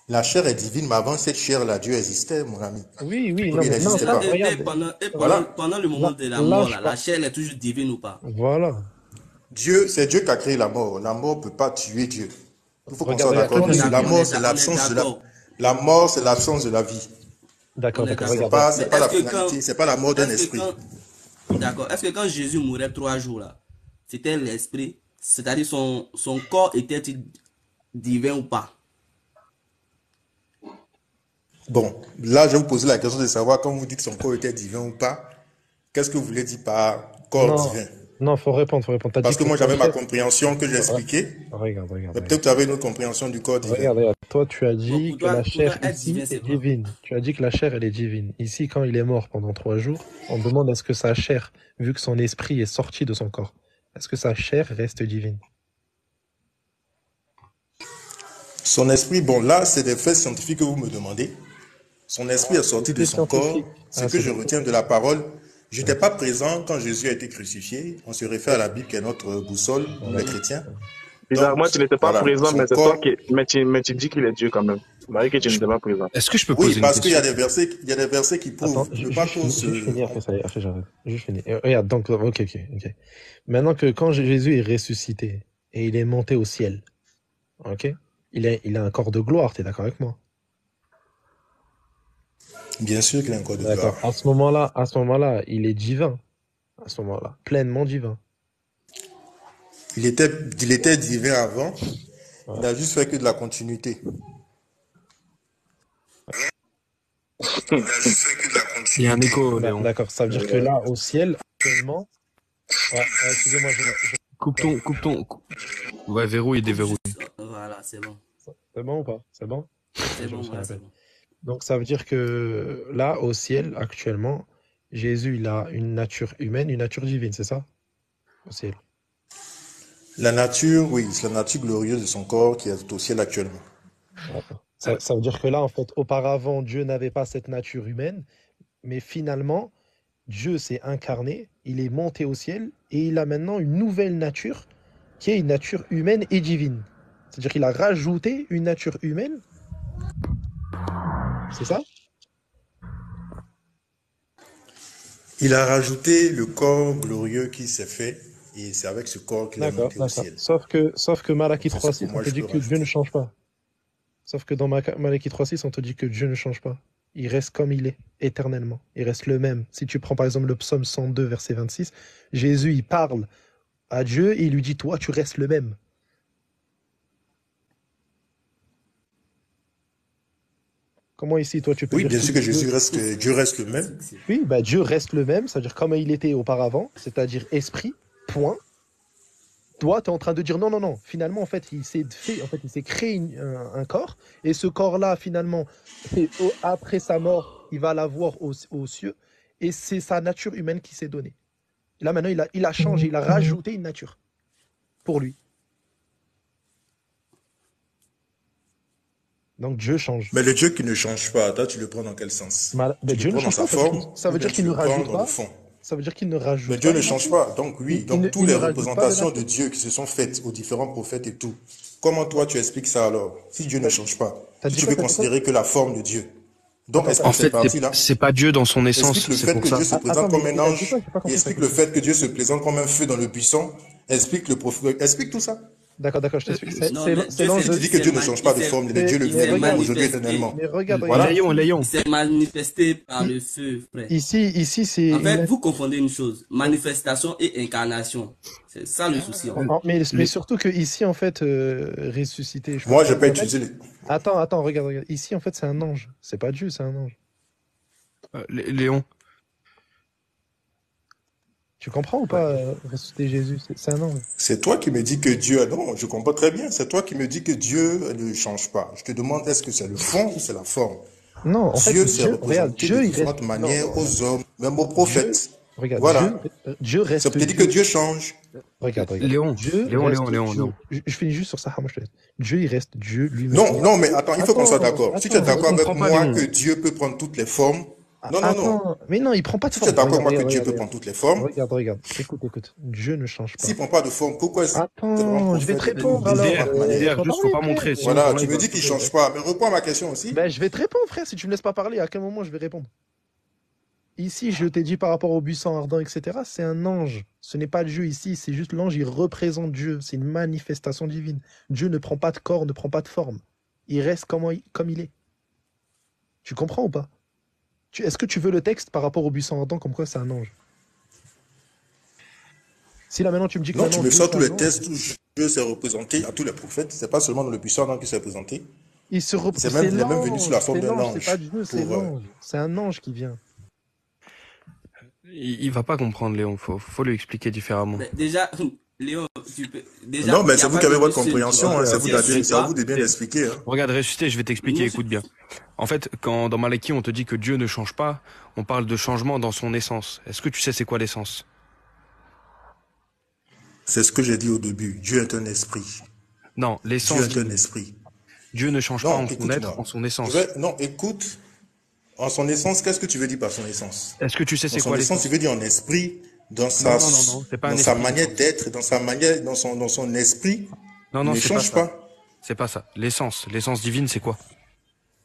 La chair est divine, mais avant cette chair-là, Dieu existait, mon ami. Oui, oui, Donc, non, il mais non, n'existait pas. Voilà. Pendant le moment de la mort, là, la chair elle est toujours divine ou pas? Voilà. C'est Dieu qui a créé la mort. La mort ne peut pas tuer Dieu. Il faut qu'on soit Regarde, d'accord. regarde, La mort, c'est l'absence de la mort, c'est l'absence de la vie. D'accord, d'accord. C'est pas la finalité, c'est pas la mort d'un esprit. D'accord. Est-ce que quand Jésus mourait 3 jours là, c'était l'esprit, c'est-à-dire son corps était-il divin ou pas? Bon, là, je vais vous poser la question de savoir quand vous dites que son corps était divin ou pas, qu'est-ce que vous voulez dire par corps divin? Non, faut répondre. Parce que moi, j'avais ma compréhension que j'ai expliquée. Regarde. Peut-être que tu avais une autre compréhension du corps divin. Regarde. Toi, tu as dit que la chair ici est divine. Tu as dit que la chair, elle est divine. Ici, quand il est mort pendant 3 jours, on demande est-ce que sa chair, vu que son esprit est sorti de son corps, est-ce que sa chair reste divine? Son esprit, bon, là, c'est des faits scientifiques que vous me demandez. Son esprit est sorti de son corps. Ce que je retiens de la parole, je n'étais pas présent quand Jésus a été crucifié. On se réfère à la Bible qui est notre boussole, les chrétiens. Bizarrement, tu n'étais pas présent, mais c'est toi qui... Mais tu dis qu'il est Dieu quand même. Marie, que tu n'étais pas présent. Est-ce que je peux poser une question? Oui, parce qu'il y a des versets qui prouvent. Juste finir, après j'arrête. Juste finir. Regarde, donc, ok. Maintenant que quand Jésus est ressuscité et il est monté au ciel, ok, il a un corps de gloire, tu es d'accord avec moi? Bien sûr qu'il a un corps de gloire. D'accord. À ce moment-là, il est divin. À ce moment-là, pleinement divin. Il était divin avant. Ouais. Il a juste fait que de la continuité. Il y a un écho, Léon. D'accord, ça veut dire que là, au ciel, actuellement... Ouais, excusez-moi, Coupe ton... Ouais, verrouille et déverrouille. Voilà, c'est bon. C'est bon ou pas? C'est bon? C'est bon, c'est bon. Donc ça veut dire que là, au ciel, actuellement, Jésus, il a une nature humaine, une nature divine, c'est ça? Au ciel. La nature, oui, c'est la nature glorieuse de son corps qui est au ciel actuellement. Ça veut dire que là, en fait, auparavant, Dieu n'avait pas cette nature humaine, mais finalement, Dieu s'est incarné, il est monté au ciel, et il a maintenant une nouvelle nature, qui est une nature humaine et divine. C'est-à-dire qu'il a rajouté une nature humaine. C'est ça? Il a rajouté le corps glorieux qui s'est fait, et c'est avec ce corps qu'il est monté au ciel. Sauf que Malachie 3.6, on te dit que Dieu ne change pas. Sauf que dans Malachie 3.6, on te dit que Dieu ne change pas. Il reste comme il est, éternellement. Il reste le même. Si tu prends par exemple le psaume 102, verset 26, Jésus, il parle à Dieu et il lui dit, toi, tu restes le même. Comment ici, toi, tu peux dire bien sûr que Dieu reste le même. Oui, bah Dieu reste le même, c'est-à-dire comme il était auparavant, c'est-à-dire esprit, point. Toi, tu es en train de dire non. Finalement, en fait, il s'est créé un corps, et ce corps-là, finalement, après sa mort, il va l'avoir aux cieux, et c'est sa nature humaine qui s'est donnée. Là, maintenant, il a changé, il a rajouté une nature pour lui. Donc Dieu change. Mais le Dieu qui ne change pas, toi tu le prends dans quel sens? Mais Dieu ne change pas. Ça veut dire qu'il ne rajoute pas. Ça veut dire qu'il ne rajoute pas. Mais Dieu ne change pas. Donc oui, donc toutes les représentations de Dieu qui se sont faites aux différents prophètes et tout. Comment toi tu expliques ça alors? Si Dieu ne change pas, si tu veux considérer que la forme de Dieu. Donc en fait, c'est pas Dieu dans son essence. Explique le fait que Dieu se présente comme un ange. Explique le fait que Dieu se présente comme un feu dans le buisson. Explique le prophète. Explique tout ça. D'accord, je t'explique. Tu dis que Dieu ne change pas de forme, Dieu le même aujourd'hui éternellement. Mais regarde, Léon. C'est manifesté par le feu, frère. Ici, c'est... En fait, vous confondez une chose, manifestation et incarnation. C'est ça le souci. Mais surtout que ici, en fait, ressuscité... Moi, je peux utiliser les... Attends, regarde. Ici, en fait, c'est un ange. C'est pas Dieu, c'est un ange. Léon. Tu comprends ou pas, ressusciter Jésus? C'est un ange. C'est toi qui me dis que Dieu... Non, je comprends très bien. C'est toi qui me dis que Dieu ne change pas. Je te demande, est-ce que c'est le fond ou c'est la forme? Non, en fait, Dieu s'est représenté de différentes manières aux hommes, même aux prophètes. Regarde, voilà. Dieu reste... Ça peut dire que Dieu change. Regarde. Léon. Je finis juste sur ça. Moi, je te laisse. Dieu, il reste Dieu lui-même. Non, mais attends, il faut qu'on soit d'accord. Si tu es d'accord avec moi que Dieu peut prendre toutes les formes, Non, non, non. Attends, mais non, il prend pas de Si tu es forme. d'accord avec moi que Dieu Regarde, peut prendre toutes les formes, regarde. Écoute. Dieu ne change pas. s'il ne prend pas de forme, pourquoi est-ce qu'il te rend Attends, je vais te prophète répondre de alors. différentes manières? juste faut pas montrer. Sinon, Voilà, ton tu live me va- dis qu'il ne change pas. Mais reprends ma question aussi. Ben, je vais te répondre, frère. Si tu me laisses pas parler, à quel moment je vais répondre? Ici, je t'ai dit par rapport au buisson ardent, etc., c'est un ange. Ce n'est pas Dieu ici, c'est juste l'ange, il représente Dieu. C'est une manifestation divine. Dieu ne prend pas de corps, ne prend pas de forme. Il reste comme il est. Tu comprends ou pas? Est-ce que tu veux le texte par rapport au buisson ardent, comme quoi c'est un ange? Si là maintenant tu me dis que Non, maintenant, tu me Dieu, sors c'est tous un les ange, tests où Dieu s'est représenté à tous les prophètes. C'est pas seulement dans le buisson ardent qu'il s'est présenté. il se C'est c'est même, il est même venu sous la l'ange, forme c'est d'un l'ange, c'est pas ange. Dieu, c'est l'ange. C'est un ange qui vient. Il va pas comprendre, Léon. Faut lui expliquer différemment. Mais déjà, Léon, tu peux. Déjà, Non, mais y a c'est vous pas qui avez de votre monsieur compréhension. qui Hein, c'est va vous dire d'adhérer, c'est c'est à pas. vous de bien expliquer. Hein. Regarde, ressuscité, je vais t'expliquer, Nous, écoute bien. En fait, quand dans Malachie, on te dit que Dieu ne change pas, on parle de changement dans son essence. Est-ce que tu sais c'est quoi l'essence? C'est ce que j'ai dit au début. Dieu est un esprit. Non, Dieu l'essence est un divine. esprit. Dieu ne change pas Non, en son être, écoute-moi. en son essence. Non, écoute. En son essence, qu'est-ce que tu veux dire par son essence? Est-ce que tu sais En c'est son quoi essence, l'essence? tu veux dire en esprit, dans Non, sa, non, non, non, c'est pas un dans sa esprit. manière d'être, dans sa manière, dans son esprit. Non, Il non, ne c'est pas change ça. pas. C'est pas ça. L'essence divine, c'est quoi?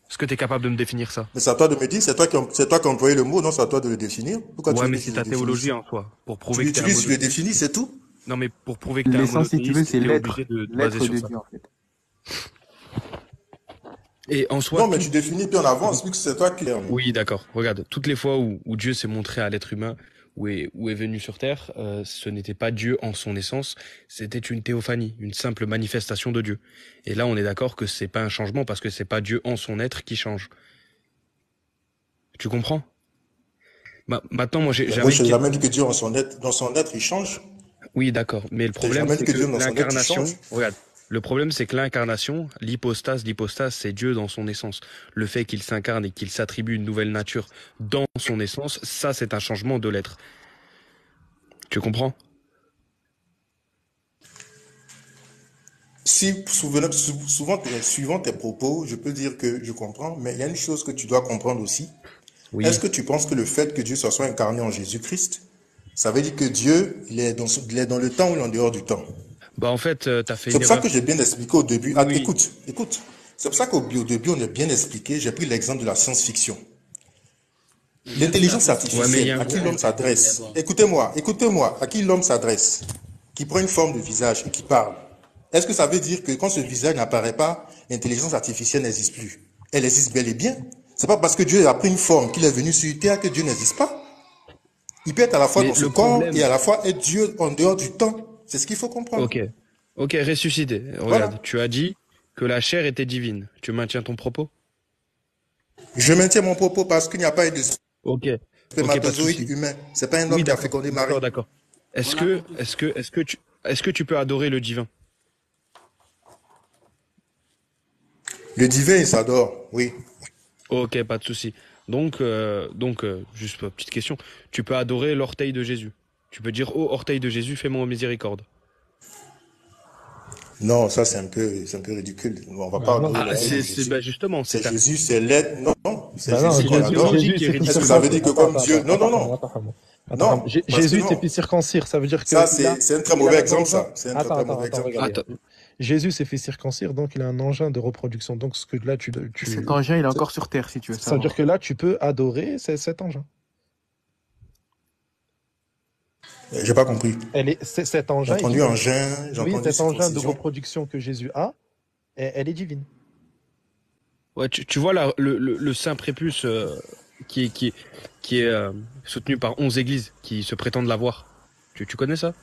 Est-ce que tu es capable de me définir ça? Mais c'est à toi de me dire, c'est toi qui as employé le mot, non, c'est à toi de le définir. Pourquoi tu Ouais, veux mais que je c'est le ta définisse? théologie en soi. Pour Tu prouver que t'es un l'utilises, tu le monothéiste. définis, c'est tout. Non, mais pour prouver que t'es un L'essence, si tu veux, monothéiste, c'est t'es l'être. obligé de te baser L'être sur de ça. Dieu, en fait. Et en soi, Non, mais tu définis puis on avance, vu que c'est toi qui l'as. oui, d'accord. Regarde, toutes les fois où Dieu s'est montré à l'être humain, où est venu sur Terre, ce n'était pas Dieu en son essence, c'était une théophanie, une simple manifestation de Dieu. Et là, on est d'accord que c'est pas un changement parce que c'est pas Dieu en son être qui change. Tu comprends? Maintenant, moi, Moi, j'avais je une n'ai jamais question. dit que Dieu dans son être, il change. Oui, d'accord. Mais le Je n'ai problème, jamais c'est dit que que Dieu dans son être, il l'incarnation, change. regarde, le problème, c'est que l'incarnation, l'hypostase, c'est Dieu dans son essence. Le fait qu'il s'incarne et qu'il s'attribue une nouvelle nature dans son essence, ça, c'est un changement de l'être. Tu comprends? Si, suivant tes propos, je peux dire que je comprends, mais il y a une chose que tu dois comprendre aussi. Oui. Est-ce que tu penses que le fait que Dieu se soit incarné en Jésus-Christ, ça veut dire que Dieu, il est dans le temps ou il est en dehors du temps? Bah, en fait, t'as fait C'est une pour ça erreur. que j'ai bien expliqué au début. Ah, Oui. écoute. C'est pour ça qu'au début, on a bien expliqué. J'ai pris l'exemple de la science-fiction. L'intelligence Ouais, mais il y artificielle, a un à qui gros- l'homme s'adresse. Écoutez-moi, à qui l'homme s'adresse, qui prend une forme de visage et qui parle. Est-ce que ça veut dire que quand ce visage n'apparaît pas, l'intelligence artificielle n'existe plus? Elle existe bel et bien. C'est pas parce que Dieu a pris une forme qu'il est venu sur Terre que Dieu n'existe pas. Il peut être à la fois Mais dans ce le corps problème- et à la fois être Dieu en dehors du temps. C'est ce qu'il faut comprendre. Ok, ressuscité. Regarde, Voilà. tu as dit que la chair était divine. Tu maintiens ton propos? Je maintiens mon propos parce qu'il n'y a pas eu de Ok. pas de spermatozoïde souci. humain. C'est pas un homme Oui, qui a d'accord. fécondé Marie. D'accord. Est-ce que tu peux adorer le divin? Le divin, il s'adore, oui. Ok, pas de souci. Donc, juste une petite question. Tu peux adorer l'orteil de Jésus. Tu peux dire, oh, orteil de Jésus, fais-moi miséricorde. Non, ça c'est un peu ridicule. On va pas adorer Ah, l'orteil de c'est Jésus. bah, justement, C'est c'est Jésus, c'est l'être. Non, c'est Bah non, Jésus qu'on Jésus, adore. logique qui est ridicule. Est-ce que ça veut dire que comme Dieu... Non. Non, Attends, parce que Jésus non. s'est fait circoncire, ça veut dire que... Ça, il a- c'est un très il a mauvais un exemple, engin. ça. C'est un très mauvais exemple. Regarde. Jésus s'est fait circoncire, donc il a un engin de reproduction. Donc ce que là, Cet engin, il est encore sur Terre, si tu veux ça veut savoir. dire que là, tu peux adorer cet engin. J'ai pas compris. Cet engin... J'ai entendu engin, j'ai Oui, entendu cet engin de circoncision. reproduction que Jésus a, elle est divine. Ouais, tu vois là, le saint prépuce qui est soutenu par 11 églises qui se prétendent l'avoir. Tu connais ça?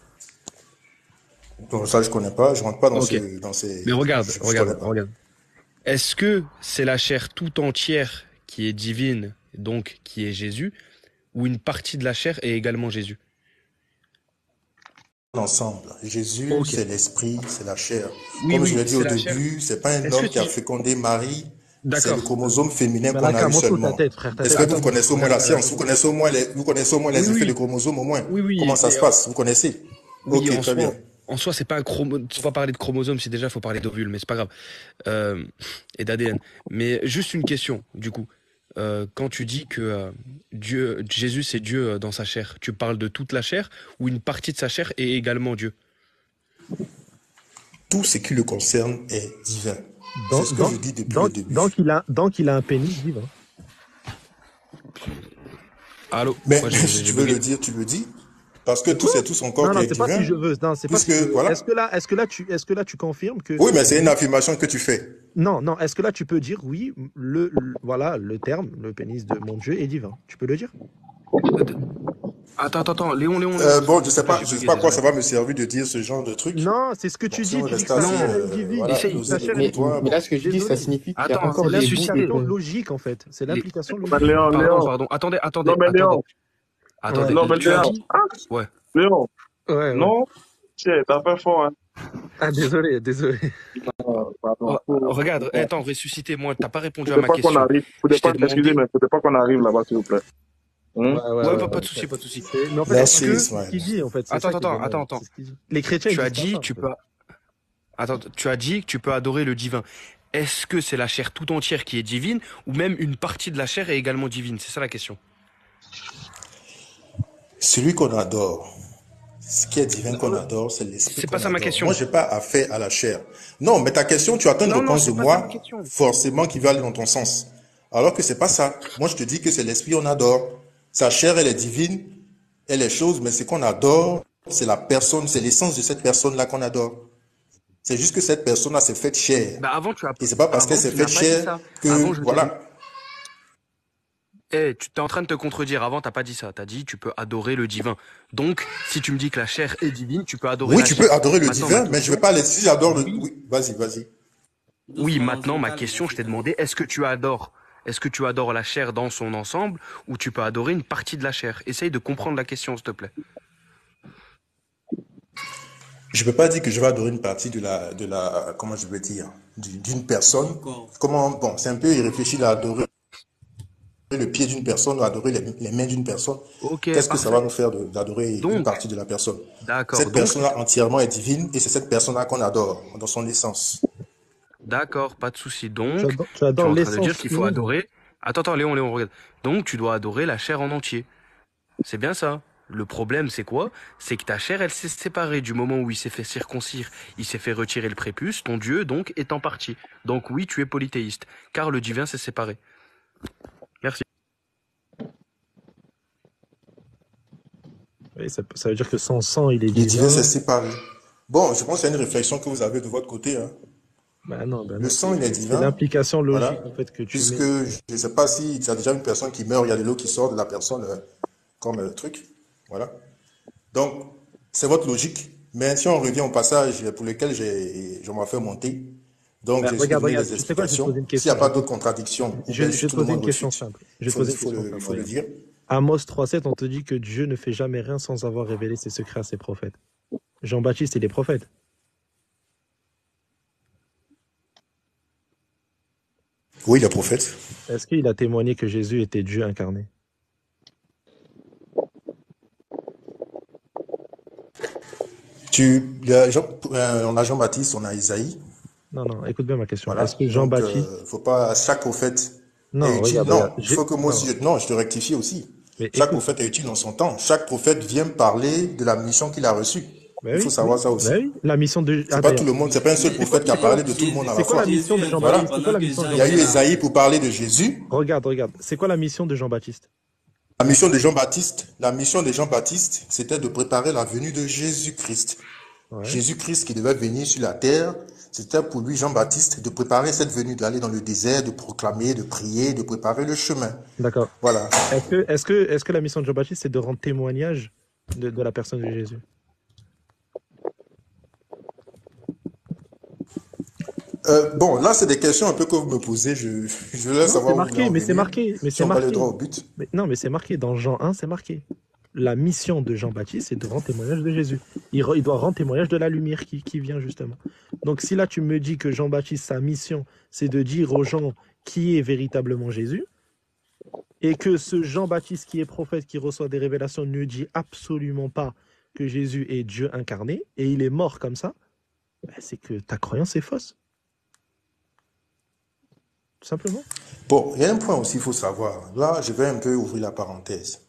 Donc ça, je connais pas. Je rentre pas dans Ok. ces... Mais regarde. je connais pas. Est-ce que c'est la chair tout entière qui est divine, donc qui est Jésus, ou une partie de la chair est également Jésus? Ensemble. Jésus, Ok. c'est l'esprit, c'est la chair. Oui, Comme oui, je l'ai dit c'est au la chair. début, c'est pas un Est-ce homme que qui a tu- fécondé Marie. C'est D'accord. le chromosome féminin Mais qu'on là, a eu calme-toi seulement. ta tête, frère. Ta Est-ce tête, que vous attends. connaissez au moins la science? Vous connaissez au moins les Oui, effets oui. des chromosomes au moins? Oui, Comment ça mais se passe? Vous connaissez? Oui, Ok, très bien. en soi, c'est pas un chromosome. On va parler de chromosomes, si déjà, faut parler d'ovules, mais c'est pas grave. Et d'ADN. Mais juste une question, du coup. quand tu dis que Jésus c'est Dieu dans sa chair, tu parles de toute la chair ou une partie de sa chair est également Dieu? Tout ce qui le concerne est divin. C'est ce que je dis depuis le début. Donc il a un pénis divin. Allô? Mais Moi, si tu veux le dire, tu le dis. Parce que tout, c'est tout son corps qui est divin. Non, c'est pas si je veux. Non, c'est pas si je veux. Voilà. Est-ce que là tu confirmes que... Oui, mais c'est une affirmation que tu fais. Non. Est-ce que là tu peux dire, oui, voilà, le terme, le pénis de mon Dieu est divin. Tu peux le dire? Attends, Léon. Bon, je sais pas à quoi ça va me servir de dire ce genre de truc. Non, c'est ce que tu dis. Tu dis que sa chair est divine. Mais là, ce que je dis, ça signifie qu'il y a encore c'est des l'implication logique, en fait. C'est l'implication logique. Pardon. Attendez. Attendez. Non, mais Léon. Ouais. Léon. Ouais. Non, t'as fait fort, hein. Ah, désolé. Regarde, attends, ressuscitez-moi. T'as pas répondu à ma question. Excusez-moi, faudrait pas qu'on arrive là-bas, s'il vous plaît. Ouais, pas de souci. Mais en fait, c'est ce qu'il dit, en fait. Attends. Les chrétiens, tu as dit que tu peux adorer le divin. Est-ce que c'est la chair tout entière qui est divine ou même une partie de la chair est également divine? C'est ça la question. Celui qu'on adore, ce qui est divin qu'on adore, c'est l'esprit. C'est pas ça ma question. Moi, j'ai pas affaire à la chair. Non, mais ta question, tu attends une réponse de moi, forcément qui va aller dans ton sens. Alors que c'est pas ça. Moi, je te dis que c'est l'esprit qu'on adore. Sa chair, elle est divine, elle est chose, mais ce qu'on adore, c'est la personne, c'est l'essence de cette personne-là qu'on adore. C'est juste que cette personne-là s'est faite chair. Et c'est pas parce qu'elle s'est faite chair que, voilà. Tu t'es en train de te contredire. Avant, t'as pas dit ça. T'as dit tu peux adorer le divin. Donc, si tu me dis que la chair est divine, tu peux adorer la chair. Oui, tu peux adorer le divin, mais je vais pas laisser. Si j'adore le... Oui, vas-y. Oui, maintenant, ma question, je t'ai demandé, est-ce que tu adores la chair dans son ensemble ou tu peux adorer une partie de la chair? Essaye de comprendre la question, s'il te plaît. Je peux pas dire que je vais adorer une partie de la comment je veux dire, d'une personne. Bon, c'est un peu irréfléchi d'adorer le pied d'une personne ou adorer les mains d'une personne. Qu'est-ce que ça va nous faire d'adorer une partie de la personne? Cette personne-là entièrement est divine et c'est cette personne-là qu'on adore dans son essence. D'accord, pas de souci. Donc, tu es en train de dire qu'il faut adorer... Attends, Léon, regarde. Donc, tu dois adorer la chair en entier. C'est bien ça. Le problème, c'est quoi? C'est que ta chair, elle s'est séparée du moment où il s'est fait circoncire, il s'est fait retirer le prépuce, ton Dieu, donc, est en partie. Donc oui, tu es polythéiste, car le divin s'est séparé. Merci. Oui, ça veut dire que son sang, il est divin. Le divin s'est séparé. Bon, je pense qu'il y a une réflexion que vous avez de votre côté, hein. Le sang, il est divin. C'est l'implication logique, en fait, que tu Puisque, mets. je ne sais pas si tu as déjà une personne qui meurt, il y a de l'eau qui sort de la personne, comme truc. Voilà. Donc, c'est votre logique. Mais si on revient au passage pour lequel je m'en fais monter, donc regarde, les explications. S'il n'y a pas d'autres contradictions, je vais te poser une question simple. Il faut le dire. Amos 3.7, on te dit que Dieu ne fait jamais rien sans avoir révélé ses secrets à ses prophètes. Jean-Baptiste, il est prophète. Oui, il est prophète. Est-ce qu'il a témoigné que Jésus était Dieu incarné? On a Jean-Baptiste, on a Isaïe. Non, écoute bien ma question. Voilà. Est-ce que Jean-Baptiste... faut pas... Chaque prophète est utile. Il faut que moi aussi... Non, je te rectifie aussi. Chaque prophète est utile en son temps. Chaque prophète vient parler de la mission qu'il a reçue. Il faut savoir ça aussi. La mission de... C'est pas tout le monde, c'est pas un seul prophète qui a parlé de tout le monde à la fois. C'est quoi la mission de Jean-Baptiste? Il y a eu Isaïe pour parler de Jésus. Regarde. C'est quoi la mission de Jean-Baptiste? La mission de Jean-Baptiste, c'était de préparer la venue de Jésus-Christ. Ouais. Jésus-Christ qui devait venir sur la terre, c'était pour lui, Jean-Baptiste, de préparer cette venue, d'aller dans le désert, de proclamer, de prier, de préparer le chemin. D'accord. Voilà. Est-ce que la mission de Jean-Baptiste, c'est de rendre témoignage de la personne de Jésus? Bon, là, c'est des questions un peu que vous me posez. Je laisse savoir. C'est marqué. Si on va le droit au but. Mais c'est marqué. Dans Jean 1, c'est marqué. La mission de Jean-Baptiste, c'est de rendre témoignage de Jésus. Il doit rendre témoignage de la lumière qui vient, justement. Donc, si là, tu me dis que Jean-Baptiste, sa mission, c'est de dire aux gens qui est véritablement Jésus, et que ce Jean-Baptiste qui est prophète, qui reçoit des révélations, ne dit absolument pas que Jésus est Dieu incarné, et il est mort comme ça, c'est que ta croyance est fausse. tout simplement. Bon, il y a un point aussi, il faut savoir. Là, je vais un peu ouvrir la parenthèse.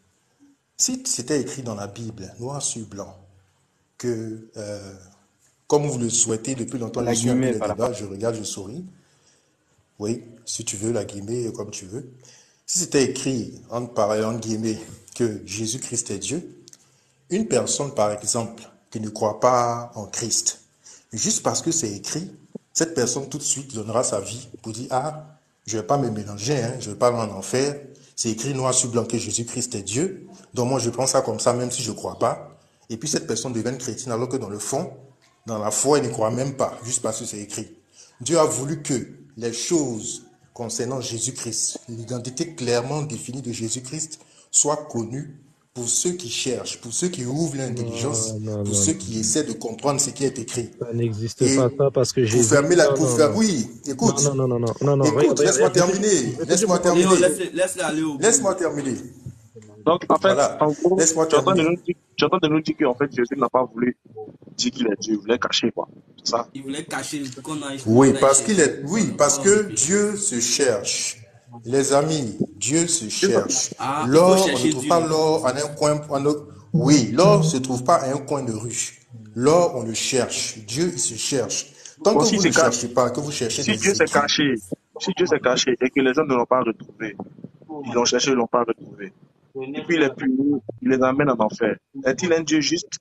Si c'était écrit dans la Bible, noir sur blanc, que, comme vous le souhaitez depuis longtemps, je suis un peu les débats, je regarde, je souris. Oui, si tu veux, la guillemets, comme tu veux. Si c'était écrit, en guillemets, que Jésus-Christ est Dieu, une personne, par exemple, qui ne croit pas en Christ, juste parce que c'est écrit, cette personne tout de suite donnera sa vie pour dire, ah, je ne vais pas me mélanger, hein, je ne vais pas aller en enfer. C'est écrit noir sur blanc que Jésus-Christ est Dieu. Donc moi, je prends ça comme ça, même si je ne crois pas. Et puis cette personne devient chrétienne, alors que dans le fond, dans la foi, elle ne croit même pas, juste parce que c'est écrit. Dieu a voulu que les choses concernant Jésus-Christ, l'identité clairement définie de Jésus-Christ, soient connues pour ceux qui cherchent, pour ceux qui ouvrent l'intelligence, pour ceux qui essaient de comprendre ce qui est écrit. Ça n'existe pas ça parce que Jésus... Pour fermer la... Oui, écoute. Non, écoute, laisse-moi terminer. Laisse-moi terminer. Laisse-le aller au bout. Laisse-moi terminer. Donc, en fait, Voilà. en gros, Laisse-moi tu es en train de terminer. nous dire qu'en fait, Jésus n'a pas voulu dire qu'il est Dieu, il voulait cacher, quoi. C'est ça? Il voulait cacher qu'on a... Oui, parce qu'il est... Oui, parce que Dieu se cherche. Les amis, Dieu se cherche. L'or, on ne trouve pas l'or en un coin... Oui, l'or ne se trouve pas à un coin de rue. L'or, on le cherche. Dieu, il se cherche. Tant que vous ne cherchez pas, que vous cherchez si des Dieu s'est écrits... caché, si Dieu s'est caché et que les hommes ne l'ont pas retrouvé, ils l'ont cherché, ils ne l'ont pas retrouvé. Et puis il les punit, il les amène en enfer. Est-il un Dieu juste?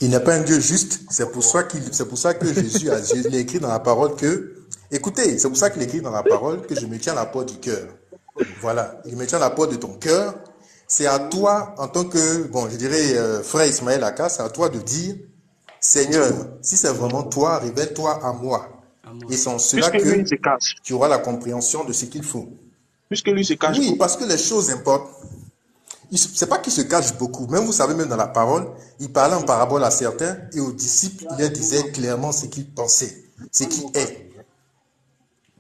Il n'est pas un Dieu juste. C'est pour ça que Jésus a écrit dans la parole que... Écoutez, c'est pour ça qu'il écrit dans la parole que je me tiens à la porte du cœur. Voilà, il me tient à la porte de ton cœur. C'est à toi, en tant que, bon, je dirais, frère Ismaël Aka, c'est à toi de dire, Seigneur, si c'est vraiment toi, révèle-toi à moi. Et c'est en cela que tu auras la compréhension de ce qu'il faut. Puisque lui se cache. Oui, parce que les choses importent. C'est pas qu'il se cache beaucoup. Même vous savez, même dans la parole, il parlait en parabole à certains et aux disciples, il leur disait clairement ce qu'il pensait, ce qui est.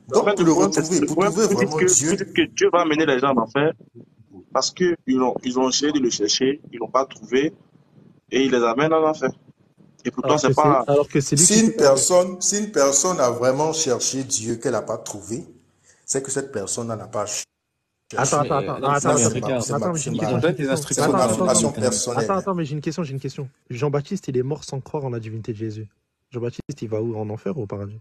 Donc, pour le retrouver, pour trouver vraiment Dieu... Vous dites que Dieu va amener les gens en enfer parce qu'ils ont essayé de le chercher, ils ne l'ont pas trouvé et il les amène en enfer. Et pourtant, c'est pas... Alors que c'est lui si une personne a vraiment cherché Dieu qu'elle n'a pas trouvé, c'est que cette personne n'a pas cherché. Attends, mais j'ai une question. Jean-Baptiste, il est mort sans croire en la divinité de Jésus. Jean-Baptiste, il va où? En enfer ou au paradis?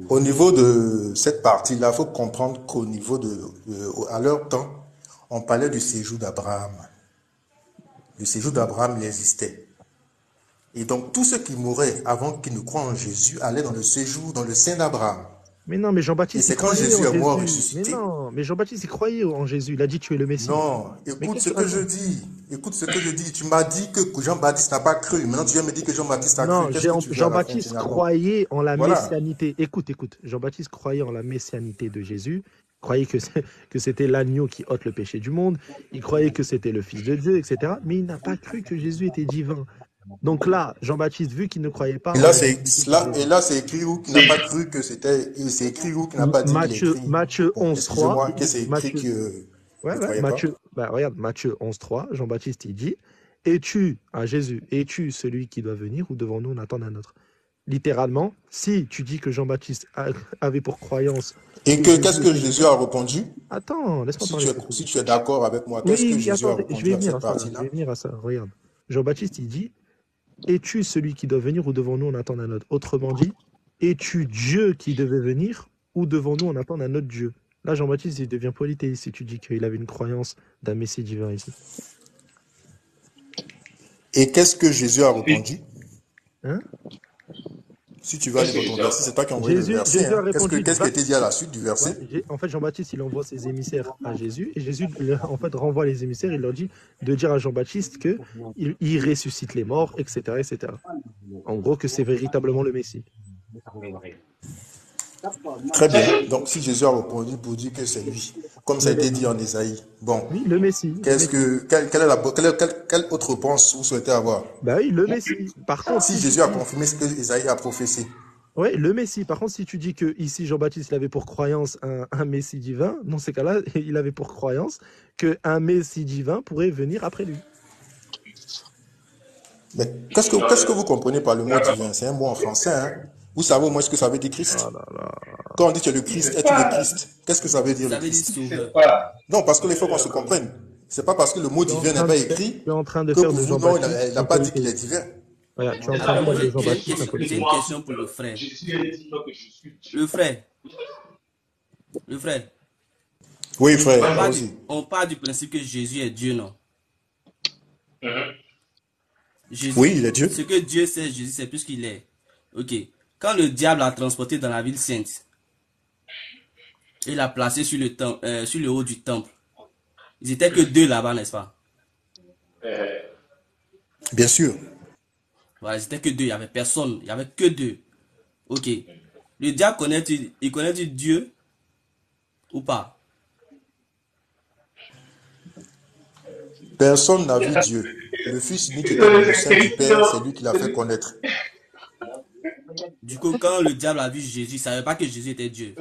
Au niveau de cette partie-là, il faut comprendre qu'au niveau à leur temps, on parlait du séjour d'Abraham. Le séjour d'Abraham, il existait. Et donc, tous ceux qui mouraient avant qu'ils ne croient en Jésus allaient dans le séjour, dans le sein d'Abraham. Mais non, mais Jean-Baptiste, et c'est quand Jésus est mort ressuscité. Mais Jean-Baptiste, il croyait en Jésus. Il a dit tu es le Messie. Non, écoute ce que je dis. Écoute ce que je dis. Tu m'as dit que Jean-Baptiste n'a pas cru. Maintenant, tu viens me dire que Jean-Baptiste a cru. Non, Jean-Baptiste croyait en la messianité. Écoute. Jean-Baptiste croyait en la messianité de Jésus. Il croyait que c'était l'agneau qui ôte le péché du monde. Il croyait que c'était le Fils de Dieu, etc. Mais il n'a pas cru que Jésus était divin. Donc là, Jean-Baptiste, vu qu'il ne croyait pas... Et là, c'est écrit où qu'il n'a pas cru que c'était... C'est écrit où qu'il n'a pas dit Matthieu 11.3. Regarde, Matthieu 11.3, Jean-Baptiste, il dit, es-tu, à Jésus, es-tu celui qui doit venir ou devant nous on attend un autre? Littéralement, si tu dis que Jean-Baptiste avait pour croyance... Et qu'est-ce que Jésus a répondu? Attends, laisse-moi parler. Si tu es d'accord avec moi, qu'est-ce que Jésus a répondu à cette partie-là? Je vais venir à ça, regarde. Jean-Baptiste, il dit, es-tu celui qui doit venir ou devant nous on attend un autre? Autrement dit, es-tu Dieu qui devait venir ou devant nous on attend un autre Dieu? Là, Jean-Baptiste, il devient polythéiste si tu dis qu'il avait une croyance d'un Messie divin ici. Et qu'est-ce que Jésus a répondu? Hein? Si tu vas aller dans ton verset, c'est toi qui as envoyé le verset. Qu'est-ce qui était dit à la suite du verset? En fait, Jean-Baptiste, il envoie ses émissaires à Jésus, et Jésus, en fait, renvoie les émissaires, il leur dit de dire à Jean-Baptiste qu'il ressuscite les morts, etc., etc. En gros, que c'est véritablement le Messie. Très bien. Donc, si Jésus a répondu pour dire que c'est lui, comme ça a été dit en Ésaïe, bon. Oui, le Messie. Quelle autre réponse vous souhaitez avoir? Bah oui, le Messie. Par contre, si Jésus a confirmé ce que Ésaïe a prophétisé. Oui, le Messie. Par contre, si tu dis que ici Jean-Baptiste avait pour croyance un Messie divin, dans ces cas-là, il avait pour croyance qu'un Messie divin pourrait venir après lui. Mais qu'est-ce que vous comprenez par le mot divin? C'est un mot en français, hein? Vous savez au moins ce que ça veut dire Christ? Quand on dit que le Christ, es-tu le Christ? Qu'est-ce que ça veut dire le Christ? Non, parce qu'il faut qu'on se comprenne. C'est pas parce que le mot divin n'est pas écrit que pour vous, non, il n'a pas dit qu'il est divin. Voilà, tu es en train de faire de Jean-Baptiste. J'ai une question pour le frère. Le frère. Oui, frère. On part du principe que Jésus est Dieu, non? Jésus, oui, il est Dieu. Ce que Dieu sait, Jésus sait plus qu'il est. Ok. Quand le diable l'a transporté dans la ville sainte, il l'a placé sur le haut du temple. Ils étaient que deux là-bas, n'est-ce pas? Bien sûr. Voilà, ils étaient que deux, il n'y avait personne, il n'y avait que deux. Ok. Le diable connaît-il Dieu ou pas? Personne n'a vu Dieu. Le Fils unique était dans le sein du Père, c'est lui qui l'a fait connaître. Du coup, quand le diable a vu Jésus, il ne savait pas que Jésus était Dieu.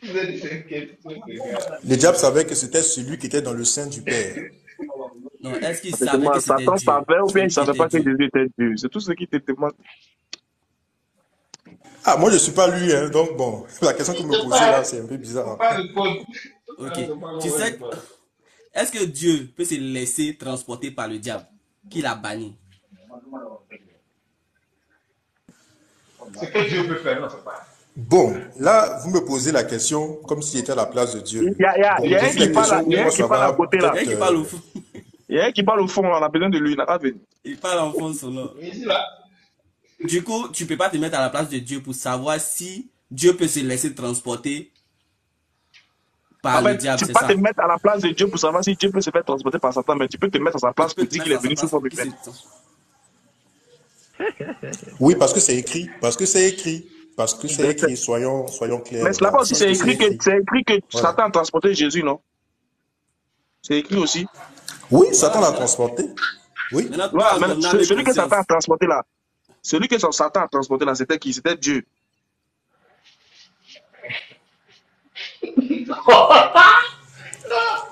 Le diable savait que c'était celui qui était dans le sein du Père. Non, est-ce qu'il savait que c'était Dieu? Satan savait ou bien il ne savait pas que Jésus était Dieu? C'est tout ce qui te demande. Ah, moi je ne suis pas lui, hein, donc bon, la question que vous me posez là, c'est un peu bizarre. Ok, tu sais, est-ce que Dieu peut se laisser transporter par le diable, qu'il a banni? C'est que Dieu peut faire, non, c'est pas. Bon, là, vous me posez la question comme s'il était à la place de Dieu. Il y a un qui parle à côté là. Il y a un qui parle au fond. Il y a un qui parle au fond, on a besoin de lui, il n'a pas venu. Il parle en fond sonore. Du coup, tu ne peux pas te mettre à la place de Dieu pour savoir si Dieu peut se laisser transporter par le diable. Tu ne peux pas te mettre à la place de Dieu pour savoir si Dieu peut se faire transporter par Satan, mais tu peux te mettre à sa place pour dire qu'il est venu sous forme humaine. Oui, parce que c'est écrit. Parce que c'est écrit. Parce que c'est écrit, soyons clairs. Mais là-bas aussi, c'est écrit que Satan a transporté Jésus, non? C'est écrit aussi. Oui, Satan l'a transporté. Oui. Celui que Satan a transporté là, c'était qui? C'était Dieu.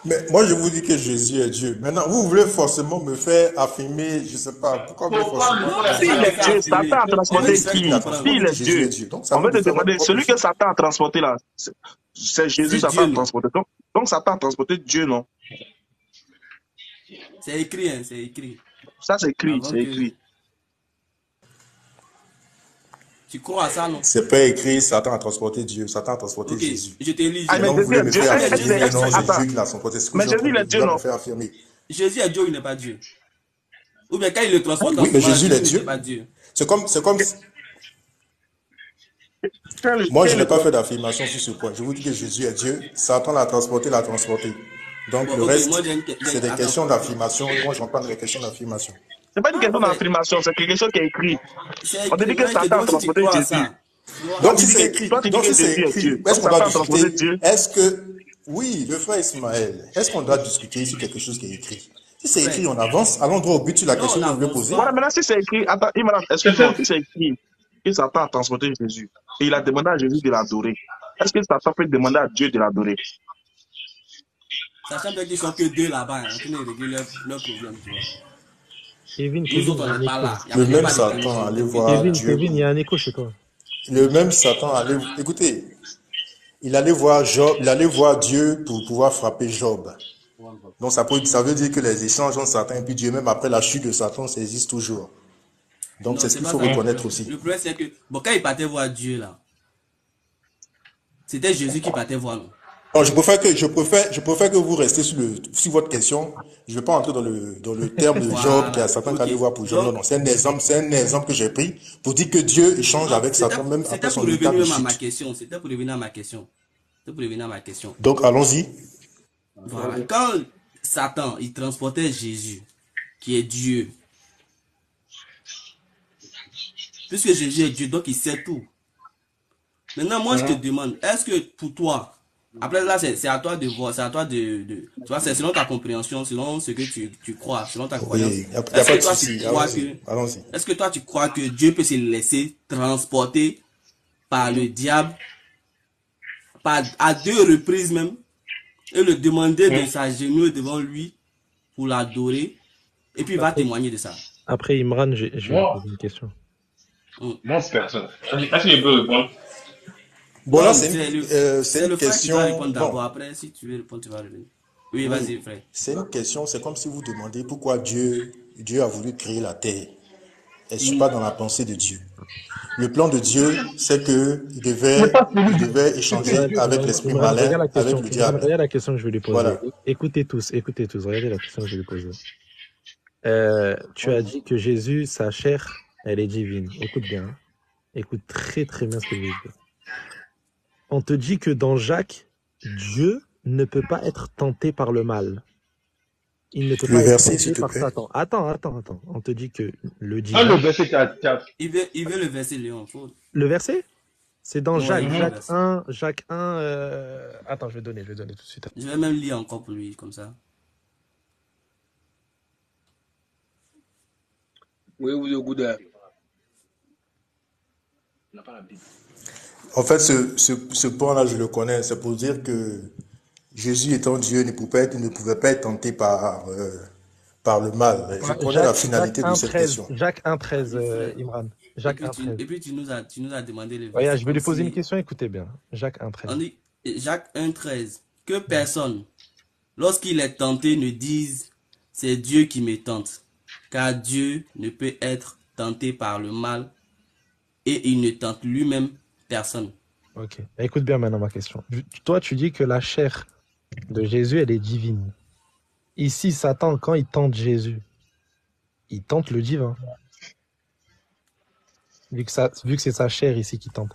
Mais moi, je vous dis que Jésus est Dieu. Maintenant, vous voulez forcément me faire affirmer, je ne sais pas, pourquoi vous voulez forcément... S'il est Dieu, Satan a transporté qui? S'il est Dieu, on va te demander, celui que Satan a transporté là, c'est Jésus, Satan a transporté. Donc Satan a transporté Dieu, non? C'est écrit, hein, c'est écrit. Ça, c'est écrit, c'est écrit. Tu crois à ça, non? C'est pas écrit, Satan a transporté Dieu, Satan a transporté Jésus. Je te lis. Mais vous voulez me faire affirmer, non, c'est Dieu qui l'a transporté. Mais Jésus, il est Dieu, non? Jésus est Dieu ou il n'est pas Dieu? Ou bien quand il le transporte oui, mais Jésus est Dieu. C'est comme... Moi, je n'ai pas fait d'affirmation sur ce point. Je vous dis que Jésus est Dieu. Satan l'a transporté, Donc, le reste, c'est des questions d'affirmation. Moi, j'en parle des questions d'affirmation. C'est pas une question d'affirmation, c'est quelque chose qui est écrit. On te dit que Satan a transporté Jésus. Donc, si c'est écrit, est-ce qu'on doit discuter? Est-ce que... Oui, le frère Ismaël, est-ce qu'on doit discuter sur quelque chose qui est écrit? Si c'est écrit, on avance. Allons droit au but sur la question que vous voulez poser. Voilà, maintenant, si c'est écrit... Attends, excuse-moi, si c'est écrit que Satan a transporté Jésus et il a demandé à Jésus de l'adorer, est-ce que Satan peut demander à Dieu de l'adorer? Sachant qu'ils sont que deux là-bas, on peut régler leur problème, tu vois. Kevin, le même Satan allait voir Dieu. Kevin, il y a un écho chez toi. Le même Satan allait... Écoutez, il allait voir Job, il allait voir Dieu pour pouvoir frapper Job. Donc ça veut dire que les échanges entre Satan et puis Dieu, même après la chute de Satan, ça existe toujours. Donc c'est ce qu'il faut reconnaître aussi. Le problème c'est que, quand il partait voir Dieu là, c'était Jésus qui partait voir nous. Non, je préfère que vous restiez sur votre question. Je ne vais pas entrer dans le terme de Job, qu'il y a Satan qui allait voir pour Job. Non, c'est un exemple que j'ai pris pour dire que Dieu échange avec Satan même après son état de chute. C'était pour revenir à ma question. Donc, allons-y. Voilà. Quand Satan, il transportait Jésus, qui est Dieu, puisque Jésus est Dieu, donc il sait tout. Maintenant, moi, je te demande, est-ce que pour toi, après là, c'est à toi de voir, c'est à toi tu vois, c'est selon ta compréhension, selon ce que tu crois, selon ta croyance. Oui, est-ce que toi, tu crois que Dieu peut se laisser transporter par le diable, à 2 reprises même, et le demander de s'agenouiller devant lui pour l'adorer, et puis il va témoigner de ça? Après Imran, je vais poser une question. Moi, c'est personne. Est-ce que je peux répondre? Bon, là, Non, c'est c'est une le frère qui doit répondre question. d'abord. Bon, Après, si tu veux répondre, tu vas revenir. Oui, oui, vas-y, frère. c'est une question. C'est comme si vous demandez pourquoi Dieu a voulu créer la terre. Et je ne suis pas dans la pensée de Dieu. Le plan de Dieu, c'est qu'il devait échanger avec l'esprit Imran, malin, regarde la avec question. le Imran, diable. regarde la question que je vais lui poser. Voilà. Écoutez tous. Regardez la question que je vais lui poser. Tu as dit que Jésus, sa chair, elle est divine. Écoute bien. Hein. Écoute très très bien ce que je vais dire. On te dit que dans Jacques, Dieu ne peut pas être tenté par le mal. Il ne peut Le pas être verset, s'il tenté te par plaît. Satan. Attends. On te dit que le Ah, divin... le verset, Il veut le verset, Léon. Faut... Le verset? C'est dans Ouais, Jacques. il veut le verset. Jacques 1. Attends, je vais donner tout de suite. Je vais même lire encore pour lui, comme ça. Oui, vous êtes good. En fait, ce point-là, je le connais. C'est pour dire que Jésus étant Dieu ne pouvait pas être tenté par le mal. Je connais la finalité de cette question. Jacques 1,13, Imran. Jacques Et 1,13. puis tu nous as demandé le verset. Regarde, je vais lui comme poser si- une question, écoutez bien. Jacques On 1,13. dit Jacques 1,13. Que personne, lorsqu'il est tenté, ne dise c'est Dieu qui me tente. Car Dieu ne peut être tenté par le mal et il ne tente lui-même personne. Ok. Écoute bien maintenant ma question. Toi, tu dis que la chair de Jésus, elle est divine. Ici, Satan, quand il tente Jésus, il tente le divin. Vu que c'est sa chair ici qui tente.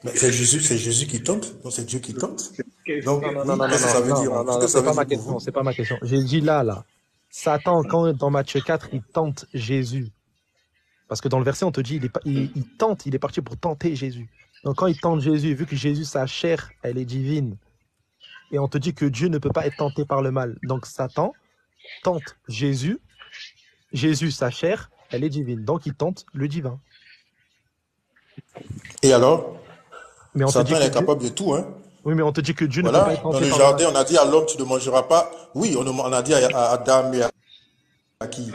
Mais c'est Jésus qui tente, donc c'est Dieu qui tente. Donc, Non, qu'est-ce que ça veut dire? Qu'est-ce que ça c'est pas veut ma dire pour question, vous? c'est pas ma question. J'ai dit là. Satan, quand dans Matthieu 4, il tente Jésus. Parce que dans le verset, on te dit, il tente, il est parti pour tenter Jésus. Donc quand il tente Jésus, vu que Jésus, sa chair, elle est divine, et on te dit que Dieu ne peut pas être tenté par le mal. Donc Satan tente Jésus, sa chair, elle est divine. Donc il tente le divin. Et alors? Mais on te dit Satan que est capable de tout, hein? Oui, mais on te dit que Dieu ne peut pas Voilà, être dans tenté le par le jardin, mal. on a dit à l'homme, tu ne mangeras pas. Oui, on a dit à Adam et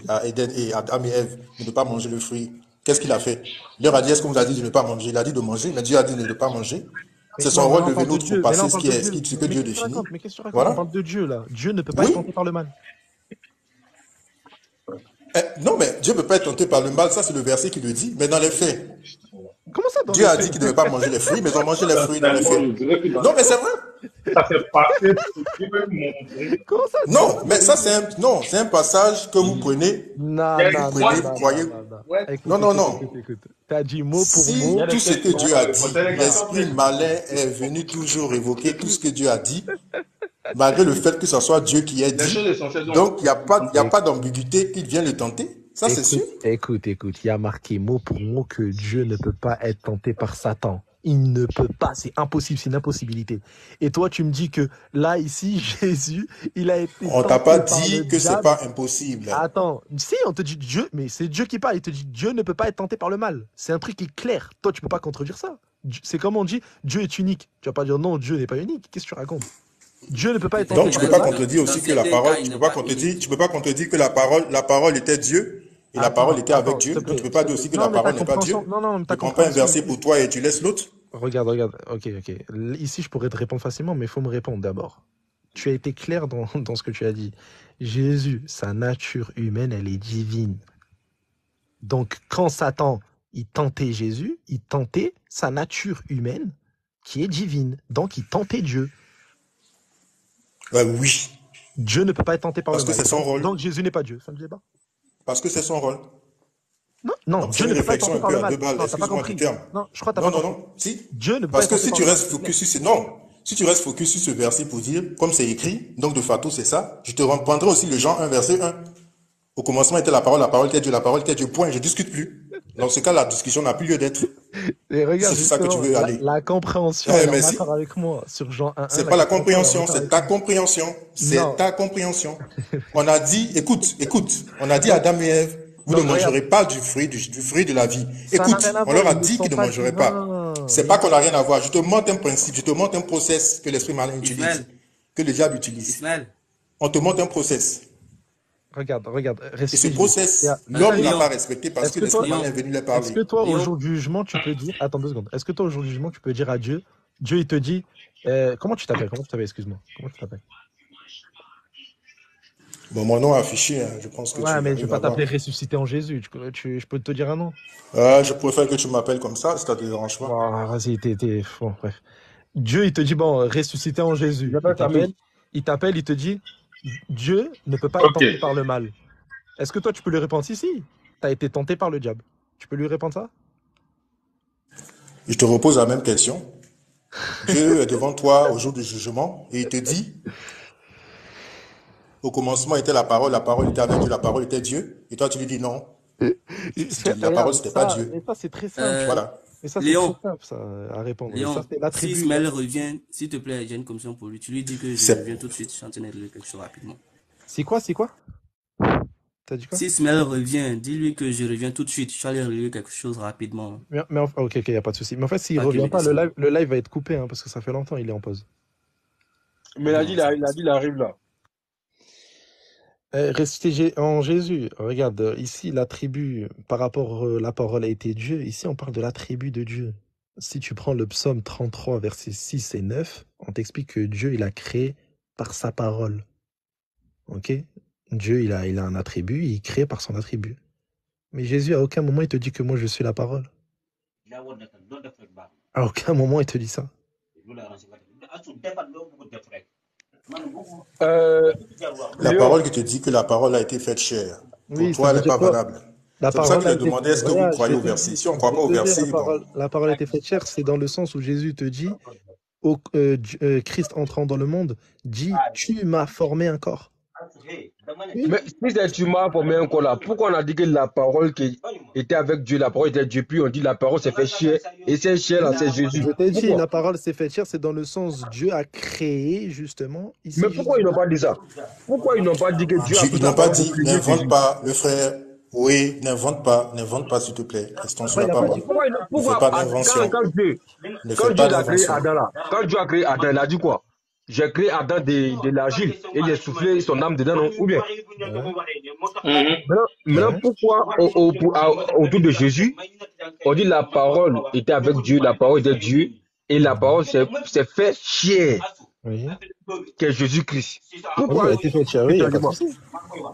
à Éden et à Adam et Ève de ne pas manger le fruit. Qu'est-ce qu'il a fait? Il leur a dit, est-ce qu'on vous a dit de ne pas manger? Il a dit de manger, mais Dieu a dit de ne pas manger. C'est son rôle de venir nous passer ce que Dieu définit. Mais qu'est-ce que tu racontes? Voilà. On parle de Dieu, là. Dieu ne peut pas être tenté par le mal. Non, mais Dieu ne peut pas être tenté par le mal, ça c'est le verset qui le dit, mais dans les faits. Comment ça, dans Dieu les a faits? dit qu'il ne devait pas manger les fruits, mais ils ont mangé les fruits dans les faits. Non, mais c'est vrai. Ça s'est passé pour Dieu montrer. Comment ça? Non, mais ça c'est un passage que vous prenez. Non. Vous croyez. Non. Écoute. T'as dit mot pour Si mot. tout ce que Dieu a dit, l'esprit malin est venu toujours évoquer tout ce que Dieu a dit, malgré le fait que ce soit Dieu qui ait dit. Donc, il n'y a pas d'ambiguïté qu'il vienne le tenter. Ça, c'est sûr. Écoute. Il y a marqué mot pour mot que Dieu ne peut pas être tenté par Satan. Il ne peut pas, c'est impossible, c'est une impossibilité. Et toi, tu me dis que là, ici, Jésus, il a été On t'a pas dit que c'est pas impossible. Attends, si, on te dit Dieu, mais c'est Dieu qui parle, il te dit Dieu ne peut pas être tenté par le mal. C'est un truc qui est clair. Toi, tu peux pas contredire ça. C'est comme on dit, Dieu est unique. Tu vas pas dire non, Dieu n'est pas unique. Qu'est-ce que tu racontes? Dieu ne peut pas être tenté Donc, tu par peux le pas mal. contredire aussi que la parole, tu peux pas contredire que la parole était Dieu. Et la parole était avec Dieu. Donc, tu peux pas dire aussi que la parole n'est pas Dieu. Non, tu prends pas un verset pour toi et tu laisses l'autre. Regarde. Ok. Ici, je pourrais te répondre facilement, mais il faut me répondre d'abord. Tu as été clair dans ce que tu as dit. Jésus, sa nature humaine, elle est divine. Donc, quand Satan, il tentait Jésus, il tentait sa nature humaine qui est divine. Donc, il tentait Dieu. Oui. Dieu ne peut pas être tenté par le mal. Parce que c'est son rôle. Donc, Jésus n'est pas Dieu. Ça ne me pas. Parce que c'est son rôle. Non, Dieu ne peut pas être tenté par le mal. Non, t'as pas compris. Non, je crois que t'as pas compris. Si. Dieu ne peut Parce pas que être si tu restes focus sur ce verset pour dire, comme c'est écrit, donc de facto c'est ça, je te reprendrai aussi le Jean 1, verset 1. Au commencement était la parole était Dieu, la parole était Dieu, point, je discute plus. Dans ce cas, la discussion n'a plus lieu d'être. Et regarde, c'est ça que tu veux aller. La compréhension, elle est d'accord avec moi sur Jean 1. C'est pas la compréhension, c'est ta compréhension. C'est ta compréhension. On a dit, écoute, on a dit à Adam et Ève, vous ne mangerez pas du fruit de la vie. Écoute, on leur a dit qu'ils ne mangeraient pas. C'est pas qu'on n'a rien à voir. Je te montre un principe, je te montre un process que l'esprit malin utilise, que le diable utilise. On te montre un process. regarde. Et ce Respecte. process, l'homme n'a pas respecté parce que l'Esprit est venu leur parler. Est-ce que toi, au jour du jugement, tu peux dire... Attends 2 secondes. Est-ce que toi, au jour du jugement, tu peux dire à Dieu, il te dit... comment tu t'appelles? Excuse-moi. Comment tu t'appelles? Bon, mon nom est affiché, hein. Je pense que Ouais, tu mais je vais pas vas voir. t'appeler ressuscité en Jésus. Je peux te dire un nom. Je préfère que tu m'appelles comme ça, si ça te dérange pas. Vas-y, bon, bref. Dieu, il te dit, bon, ressuscité en Jésus. Il t'appelle, il te dit, Dieu ne peut pas être tenté par le mal. Est-ce que toi, tu peux lui répondre, si, tu as été tenté par le diable. Tu peux lui répondre ça? Je te repose la même question. Dieu est devant toi au jour du jugement et il te dit, au commencement était la parole était avec Dieu, la parole était Dieu. Et toi, tu lui dis non. La parole, c'était pas Dieu. Mais ça, c'est très simple. Voilà. Mais ça, c'est Léon, très simple, ça, à répondre. Léon, Ça, c'est si l'attribut. Ismaël revient, s'il te plaît, j'ai une commission pour lui. Tu lui dis que je reviens tout de suite. Je suis en train de régler quelque chose rapidement. C'est quoi? T'as dit quoi? Si Ismaël revient, dis-lui que je reviens tout de suite. Je suis allé régler quelque chose rapidement. Ok, y a pas de souci. Mais en fait, s'il revient pas, le live va être coupé, hein, parce que ça fait longtemps, il est en pause. Mais il arrive là. Restez en Jésus. Regarde, ici, l'attribut, par rapport à la parole a été Dieu. Ici, on parle de l'attribut de Dieu. Si tu prends le psaume 33, versets 6 et 9, on t'explique que Dieu, il a créé par sa parole. Ok? Dieu, il a un attribut, il crée par son attribut. Mais Jésus, à aucun moment, il te dit que moi, je suis la parole. À aucun moment, il te dit ça. La parole qui te dit que la parole a été faite chair. Pour toi, elle n'est pas valable. C'est pour ça que je demandais, est-ce que vous croyez au verset? Si on ne croit pas au verset, la parole a été faite chair, c'est dans le sens où Jésus te dit, Christ entrant dans le monde, dit, tu m'as formé un corps. Mais si tu m'as formé un corps là, pourquoi on a dit que la parole qui était avec Dieu, la parole était Dieu, puis on dit la parole s'est fait chair, et c'est chair là, c'est Jésus. Je t'ai dit, la parole s'est fait chair, c'est dans le sens Dieu a créé, justement. Ici, mais pourquoi ils n'ont pas dit ça? Pourquoi ils n'ont pas dit que Dieu a Ils n'ont pas dit, n'invente pas, le frère. Oui, n'invente pas, s'il te plaît. Restons sur la parole. Ne fais pas d'invention. Quand Dieu a créé Adam là, quand Dieu a créé Adam, il a dit quoi? J'ai créé Adam de l'argile et j'ai soufflé son âme dedans, non? Ou bien? Maintenant, pourquoi autour de Jésus, on dit la parole était avec Dieu, la parole était Dieu, et la parole s'est fait chair, qu'est Jésus-Christ. Pourquoi? Il a été fait chair, oui, il n'y a pas de souci.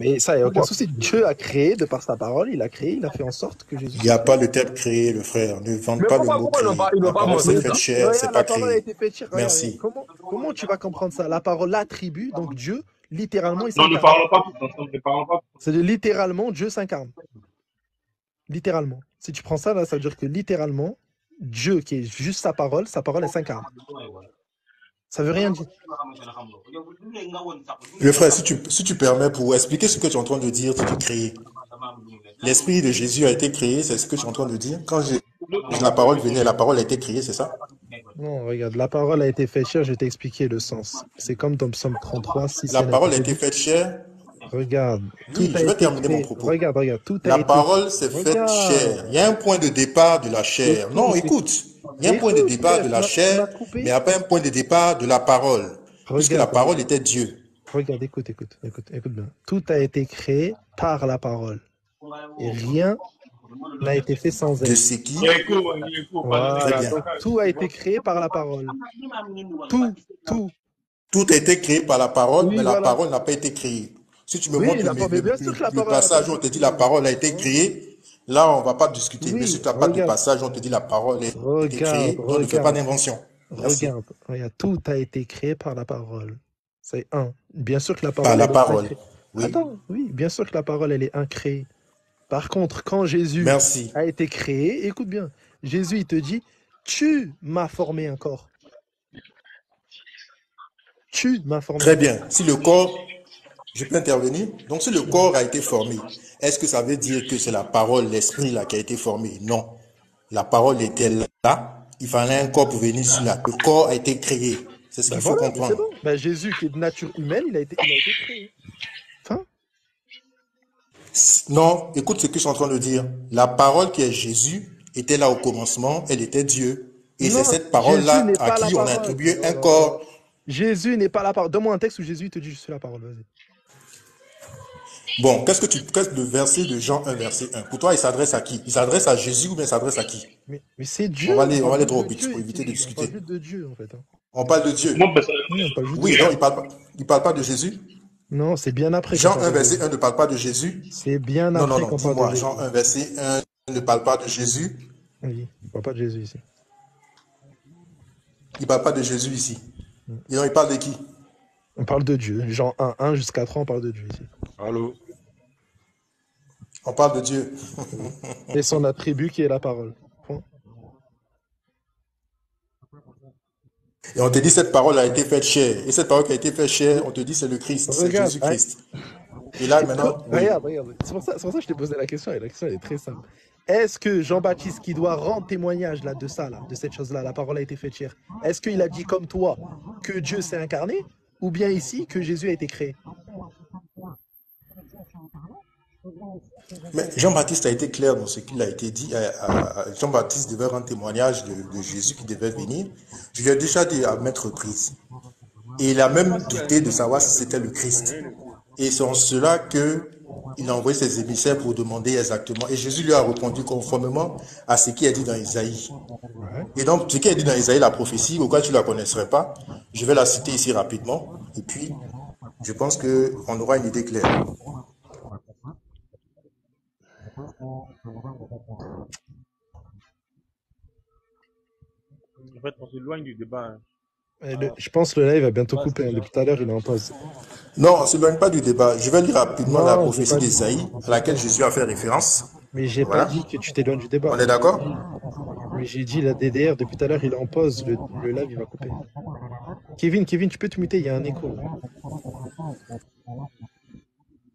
Mais ça, il n'y a aucun souci. Dieu a créé, de par sa parole, il a fait en sorte que Jésus... Il n'y a pas le terme créé, le frère. Ne vante pas le mot créé. La parole s'est faite chair, c'est pas créé. La parole a été faite chair. Merci. Comment tu vas comprendre ça? La parole l'attribue, donc Dieu, littéralement, il s'incarne. Non, ne parlons pas. C'est littéralement, Dieu s'incarne. Littéralement. Si tu prends ça, là, ça veut dire que littéralement, Dieu, qui est juste sa parole, elle s'incarne. Ça veut rien dire. Le frère, si tu permets, pour expliquer ce que tu es en train de dire, tu dis créer. L'esprit de Jésus a été créé, c'est ce que tu es en train de dire. Quand la parole venait, la parole a été créée, c'est ça? Non, regarde, la parole a été faite chair, je t'ai expliqué le sens. C'est comme dans Psaume 33, 6. La parole a été faite chair. Regarde. Oui, je vais terminer mon propos. Regarde, tout a la été... parole s'est faite chair. Il y a un point de départ de la chair. Non, écoute. Il y a un point de départ de la chair, mais il n'y a pas un point de départ de la parole. Puisque la parole était Dieu. Regarde, écoute bien. Tout a été créé par la parole. Et rien n'a été fait sans elle. De ce qui... Voilà, donc, tout a été créé par la parole. Tout a été créé par la parole, mais la parole n'a pas été créée. Si tu me montres le passage où on te dit la parole a été créée, là, on ne va pas discuter. Mais si tu n'as pas de passage où on te dit la parole a été créée, on ne fait pas d'invention. Regarde, tout a été créé par la parole. C'est un. Bien sûr que la parole... Par la parole, oui. Attends, oui, bien sûr que la parole, elle est incréée. Par contre, quand Jésus a été créé, écoute bien, Jésus, il te dit, tu m'as formé un corps. Tu m'as formé. Très bien. Si le corps... Je peux intervenir? Donc, si le corps a été formé, est-ce que ça veut dire que c'est la parole, l'esprit là qui a été formé? Non. La parole était là. Il fallait un corps pour venir sur là. Le corps a été créé. C'est ce qu'il faut comprendre. Bon. Jésus, qui est de nature humaine, il a été créé. Enfin? Non, écoute ce que je suis en train de dire. La parole qui est Jésus était là au commencement. Elle était Dieu. Et c'est cette parole-là à qui on a attribué un corps. Jésus n'est pas la parole. Donne-moi un texte où Jésus te dit je suis la parole. Vas-y. Bon, qu'est-ce que le verset de Jean 1, verset 1? Pour toi, il s'adresse à qui? Il s'adresse à Jésus ou bien il s'adresse à qui? Mais c'est Dieu. On va aller parle droit au de but Dieu pour éviter de ici. On discuter. parle juste de Dieu, en fait. On parle de Dieu. Moi, Oui, on parle juste de Oui, Dieu. non, il parle pas de Jésus. Non, c'est bien après qu'on Jean parle 1, de verset Jésus. 1 ne parle pas de Jésus. C'est bien Non, après non, qu'on parle de dis-moi, Jésus. Jean 1, verset 1 ne parle pas de Jésus. Oui, on parle pas de Jésus ici. Il parle pas de Jésus ici. Et non, il parle de qui? On parle de Dieu. Jean 1, 1 jusqu'à 3, on parle de Dieu ici. Allô? On parle de Dieu. Et son attribut qui est la parole. Point. Et on te dit cette parole a été faite chair. Et cette parole qui a été faite chair, on te dit c'est le Christ, c'est Regarde, Jésus-Christ. Et là maintenant, oui. regarde. C'est pour ça que je t'ai posé la question, et la question elle est très simple. Est-ce que Jean-Baptiste, qui doit rendre témoignage là, de ça, là, de cette chose-là, la parole a été faite chair, est-ce qu'il a dit comme toi que Dieu s'est incarné, ou bien ici que Jésus a été créé? Mais Jean-Baptiste a été clair dans ce qu'il a été dit. Jean-Baptiste devait rendre témoignage de Jésus qui devait venir. Je lui ai déjà dit à maintes reprises. Et il a même douté de savoir si c'était le Christ. Et c'est en cela qu'il a envoyé ses émissaires pour demander exactement. Et Jésus lui a répondu conformément à ce qui est dit dans Isaïe. Et donc, ce qui est dit dans Isaïe, la prophétie, au cas où tu ne la connaisserais pas, je vais la citer ici rapidement. Et puis, je pense qu'on aura une idée claire. En fait, on s'éloigne du débat. Je pense que le live va bientôt couper. Depuis tout à l'heure, il est en pause. Non, on ne s'éloigne pas du débat. Je vais lire rapidement Non, la j'ai prophétie pas dit. d'Isaïe à laquelle Jésus a fait référence. Mais j'ai Voilà. pas dit que tu t'éloignes du débat. On est d'accord? Mais j'ai dit la DDR, depuis tout à l'heure, il est en pause. Le live, il va couper. Kevin, tu peux te muter, il y a un écho.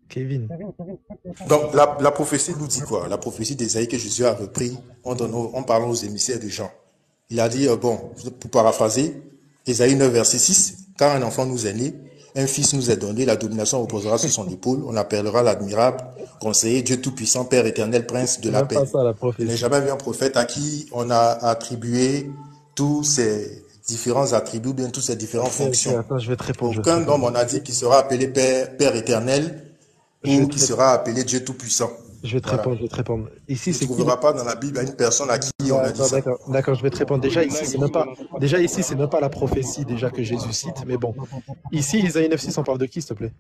Kevin. Donc, la prophétie nous dit quoi? La prophétie d'Isaïe que Jésus a repris en parlant aux émissaires de Jean. Il a dit, bon, pour paraphraser, Isaïe 9, verset 6, « Car un enfant nous est né, un fils nous est donné, la domination reposera sur son épaule, on appellera l'admirable, conseiller, Dieu tout-puissant, Père éternel, prince de la paix. » Il n'est jamais vu un prophète à qui on a attribué tous ces différents attributs, bien toutes ces différentes fonctions. Attends, je vais te répondre. Aucun homme on a dit qui sera appelé Père éternel ou qui sera appelé Dieu tout-puissant. Je vais te répondre. Ici, tu ne trouveras pas dans la Bible une personne à qui on a dit ça. D'accord, je vais te répondre. Déjà ici, c'est même pas la prophétie déjà que Jésus cite, mais bon. Ici, Isaïe 9,6, on parle de qui, s'il te plaît?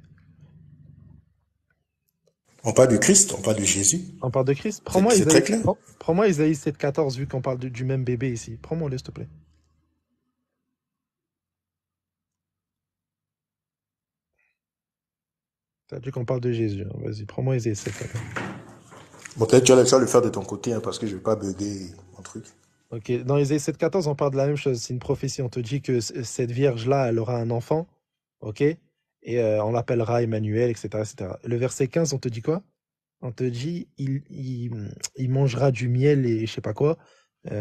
On parle de Christ, on parle de Jésus. On parle de Christ. C'est très clair. Prends-moi Isaïe 7,14, vu qu'on parle du même bébé ici. Prends-moi-le, s'il te plaît. T'as dit qu'on parle de Jésus. Hein. Vas-y, prends-moi Isaïe 7. Bon, peut-être tu vas le faire de ton côté, hein, parce que je ne vais pas bugger mon truc. Ok, dans Isaïe 7,14, on parle de la même chose. C'est une prophétie. On te dit que cette vierge-là, elle aura un enfant. Ok? Et on l'appellera Emmanuel, etc., etc. Le verset 15, on te dit quoi? On te dit, il mangera du miel et je sais pas quoi.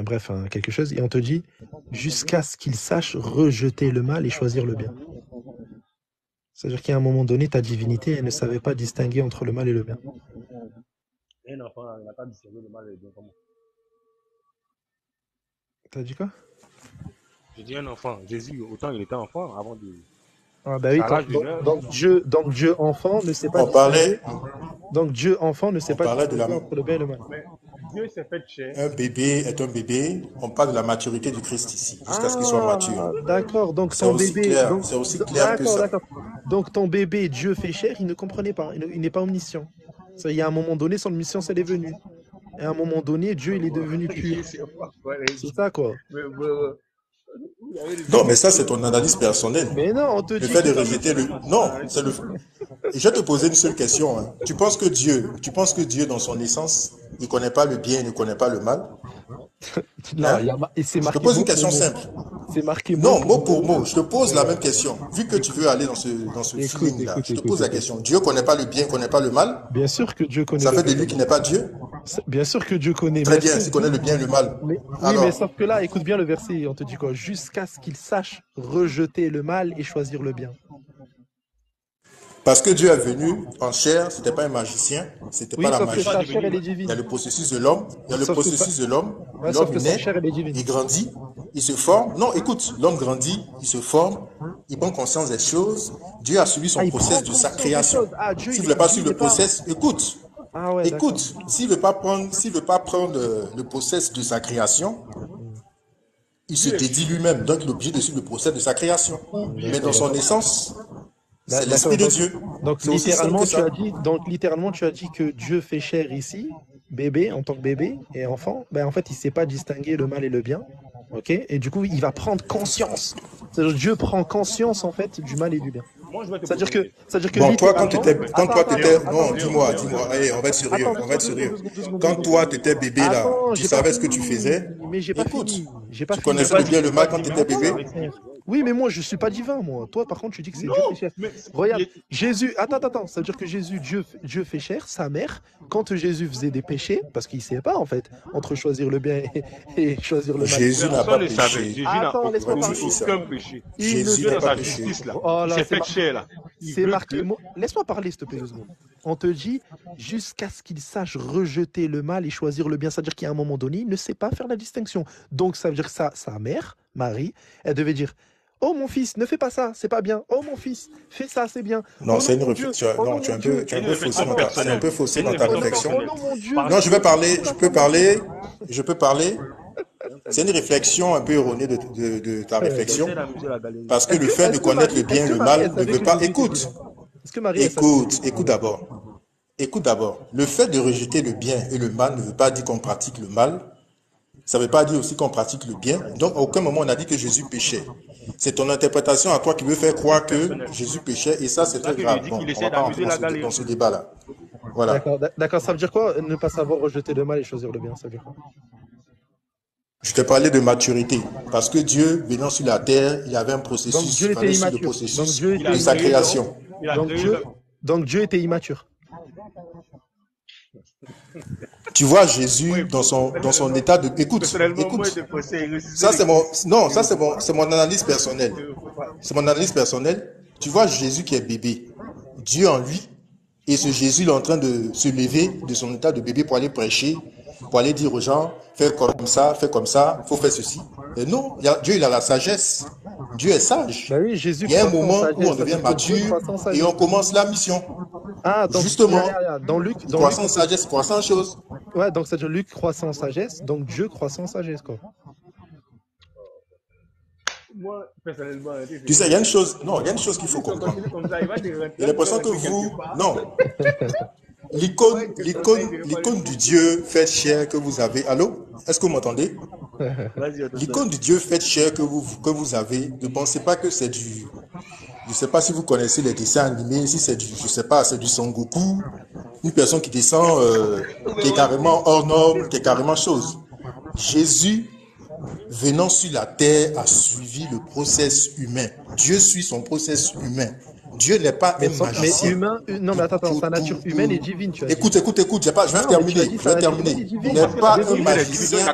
Bref, hein, quelque chose. Et on te dit, jusqu'à ce qu'il sache rejeter le mal et choisir le bien. C'est-à-dire qu'à un moment donné, ta divinité, elle ne savait pas distinguer entre le mal et le bien. Un enfant, il n'a pas distingué le mal et le bien. Comment? T'as dit quoi? J'ai dit un enfant. Jésus, autant il était enfant avant de... Ah bah oui, donc Dieu enfant ne sait pas distinguer. Donc Dieu enfant ne sait pas distinguer entre le bien et le mal. Mais Dieu s'est fait chair. Un bébé est un bébé. On parle de la maturité du Christ ici, jusqu'à ce qu'il soit mature. D'accord, donc ton bébé... C'est aussi clair que ça. Donc ton bébé, Dieu fait chair, il ne comprenait pas, il n'est pas omniscient. Il y a un moment donné, son omniscience, elle est venue. Et à un moment donné, Dieu, il est devenu pur. C'est ça, quoi. Non, mais ça, c'est ton analyse personnelle. Mais non, on te dit... Le fait de rejeter le... Non, c'est le... Je vais te poser une seule question. Hein. Tu penses que Dieu, dans son essence, il ne connaît pas le bien, il ne connaît pas le mal? Non, c'est marqué. Je te pose une question simple. C'est marqué non, mot pour mot. Je te pose la même question. Vu que tu veux aller dans ce feeling-là, je te pose la question. Dieu ne connaît pas le bien, il ne connaît pas le mal? Bien sûr que Dieu connaît. Ça fait de lui qui n'est pas Dieu? Bien sûr que Dieu connaît. Très bien, s'il connaît le bien et le mal. Oui, mais sauf que là, écoute bien le verset, on te dit quoi? Jusqu'à ce qu'il sache rejeter le mal et choisir le bien. Parce que Dieu est venu en chair, c'était pas un magicien, c'était Oui, pas la sauf que magie. sa chair, elle est Il y a divine. le processus de l'homme, il y a le Sauf que processus sa- de l'homme. Ouais, sauf L'homme que sa naît, chair, elle est divine. il grandit, il se forme. Non, écoute, l'homme grandit, il se forme, il prend conscience des choses. Dieu a suivi son Ah, il prend process de sa conscience des création. choses. Ah, Dieu, S'il il ne veut pas Dieu, suivre il le est pas... process, écoute, Ah ouais, d'accord. écoute, s'il veut pas prendre le process de sa création, il se dédie lui-même, donc il est obligé de suivre le process de sa création. Mais dans son essence, c'est l'esprit de Dieu. Donc C'est aussi simple littéralement, que ça. tu as dit que Dieu fait chair ici, bébé, en tant que bébé et enfant. Ben, en fait, il ne sait pas distinguer le mal et le bien. Ok? Et du coup, il va prendre conscience. C'est-à-dire, Dieu prend conscience, en fait, du mal et du bien. C'est-à-dire que Bon, toi, quand littéralement... toi, t'étais, Attends, non, dis-moi, allez, on va être sérieux, Attends, on va être deux sérieux. secondes. Quand toi, t'étais bébé, là, Attends, tu j'ai pas savais ce que fini. tu faisais. Mais j'ai pas Écoute, fini. J'ai pas tu fini. connaissais le bien et le mal quand t'étais bébé. Oui, mais moi, je suis pas divin, moi. Toi, par contre, tu dis que c'est Dieu fait chair. Regarde, Jésus... Attends. Ça veut dire que Dieu fait chair, sa mère, quand Jésus faisait des péchés, parce qu'il ne savait pas, en fait, entre choisir le bien et choisir le mal. Jésus n'a pas Personne ne savait. péché. Jésus n'a Attends, laisse-moi Ouais, parler. c'est ça. aucun péché. Jésus Dieu n'a dans pas sa péché. justice là. Oh Il là, s'est c'est fait chair là. Il C'est veut marqué. que- Laisse-moi parler, s'il te plaît, 2 secondes. On te dit jusqu'à ce qu'il sache rejeter le mal et choisir le bien. C'est-à-dire qu'à un moment donné, il ne sait pas faire la distinction. Donc, ça veut dire que sa mère, Marie, elle devait dire: oh mon fils, ne fais pas ça, c'est pas bien. Oh mon fils, fais ça, c'est bien. Non, Oh c'est une mon Dieu, réflexion. oh Non, non, tu es mon un peu, Dieu. tu es un peu faussé dans ta, personnelle. c'est un peu faussé C'est dans une ta réflexion réflexion. Oh non, mon Dieu. Non, je peux parler. C'est une réflexion un peu erronée de ta réflexion. Parce que le fait de connaître le bien et le mal ne veut pas. Écoute, Est-ce que Marie, elle savait? écoute d'abord. Écoute d'abord. Le fait de rejeter le bien et le mal ne veut pas dire qu'on pratique le mal. Ça ne veut pas dire aussi qu'on pratique le bien. Donc, à aucun moment, on a dit que Jésus péchait. C'est ton interprétation à toi qui veut faire croire que Jésus péchait, et ça, c'est très grave. Bon, on ne va pas rentrer dans ce débat-là. Voilà. D'accord, ça veut dire quoi, ne pas savoir rejeter le mal et choisir le bien? Ça veut dire quoi? Je te parlais de maturité, parce que Dieu, venant sur la terre, il y avait un Donc processus, Dieu il était fallait suivre le immature. processus Donc Dieu de était sa immature. création. Donc Dieu était immature. Tu vois Jésus dans son état de... Écoute. Ça, c'est mon analyse personnelle. C'est mon analyse personnelle. Tu vois Jésus qui est bébé. Dieu en lui. Et ce Jésus, il est en train de se lever de son état de bébé pour aller prêcher, pour aller dire aux gens, fais comme ça, faut faire ceci. Et non, Dieu, il a la sagesse. Dieu est sage. Bah oui, Jésus, il y a un moment sagesse, où on devient mature et on commence la mission. Ah, donc, justement, dans Luc, croissant sagesse, croissant chose. Ouais, donc c'est Luc croissant sagesse, donc Dieu croissant sagesse, quoi. Moi, personnellement, tu sais, il y a une chose qu'il faut comprendre. J'ai l'impression que vous, non, l'icône du Dieu fait chair que vous avez. Allô? Est-ce que vous m'entendez? L'icône du Dieu fait chair que vous avez. Ne pensez pas que c'est du... Je ne sais pas si vous connaissez les dessins animés, si c'est du... Je sais pas, c'est du Son Goku. Une personne qui descend, qui est carrément hors norme, qui est carrément chose. Jésus, venant sur la terre, a suivi le process humain. Dieu suit son process humain. Dieu n'est pas un magicien. Mais humain, non mais attends, sa nature humaine est divine, tu as dit. Écoute, je vais terminer. Il n'est pas un magicien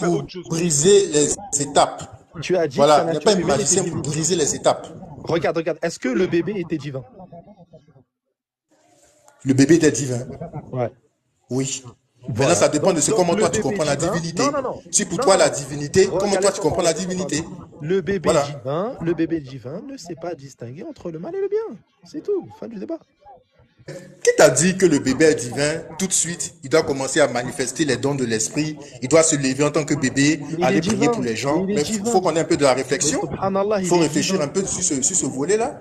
pour briser les étapes. Tu as dit voilà, il n'est pas un magicien pour briser les étapes. Regarde, est-ce que le bébé était divin? Le bébé était divin. Ouais. Oui. Voilà. Maintenant, ça dépend de comment toi tu comprends la divinité. Non. Si pour toi la divinité, comment toi tu comprends la divinité? Le bébé divin ne sait pas distinguer entre le mal et le bien. C'est tout. Fin du débat. Qui t'a dit que le bébé est divin? Tout de suite, il doit commencer à manifester les dons de l'esprit. Il doit se lever en tant que bébé, aller prier pour les gens. Mais il faut qu'on ait un peu de la réflexion. Il faut réfléchir un peu sur ce volet-là.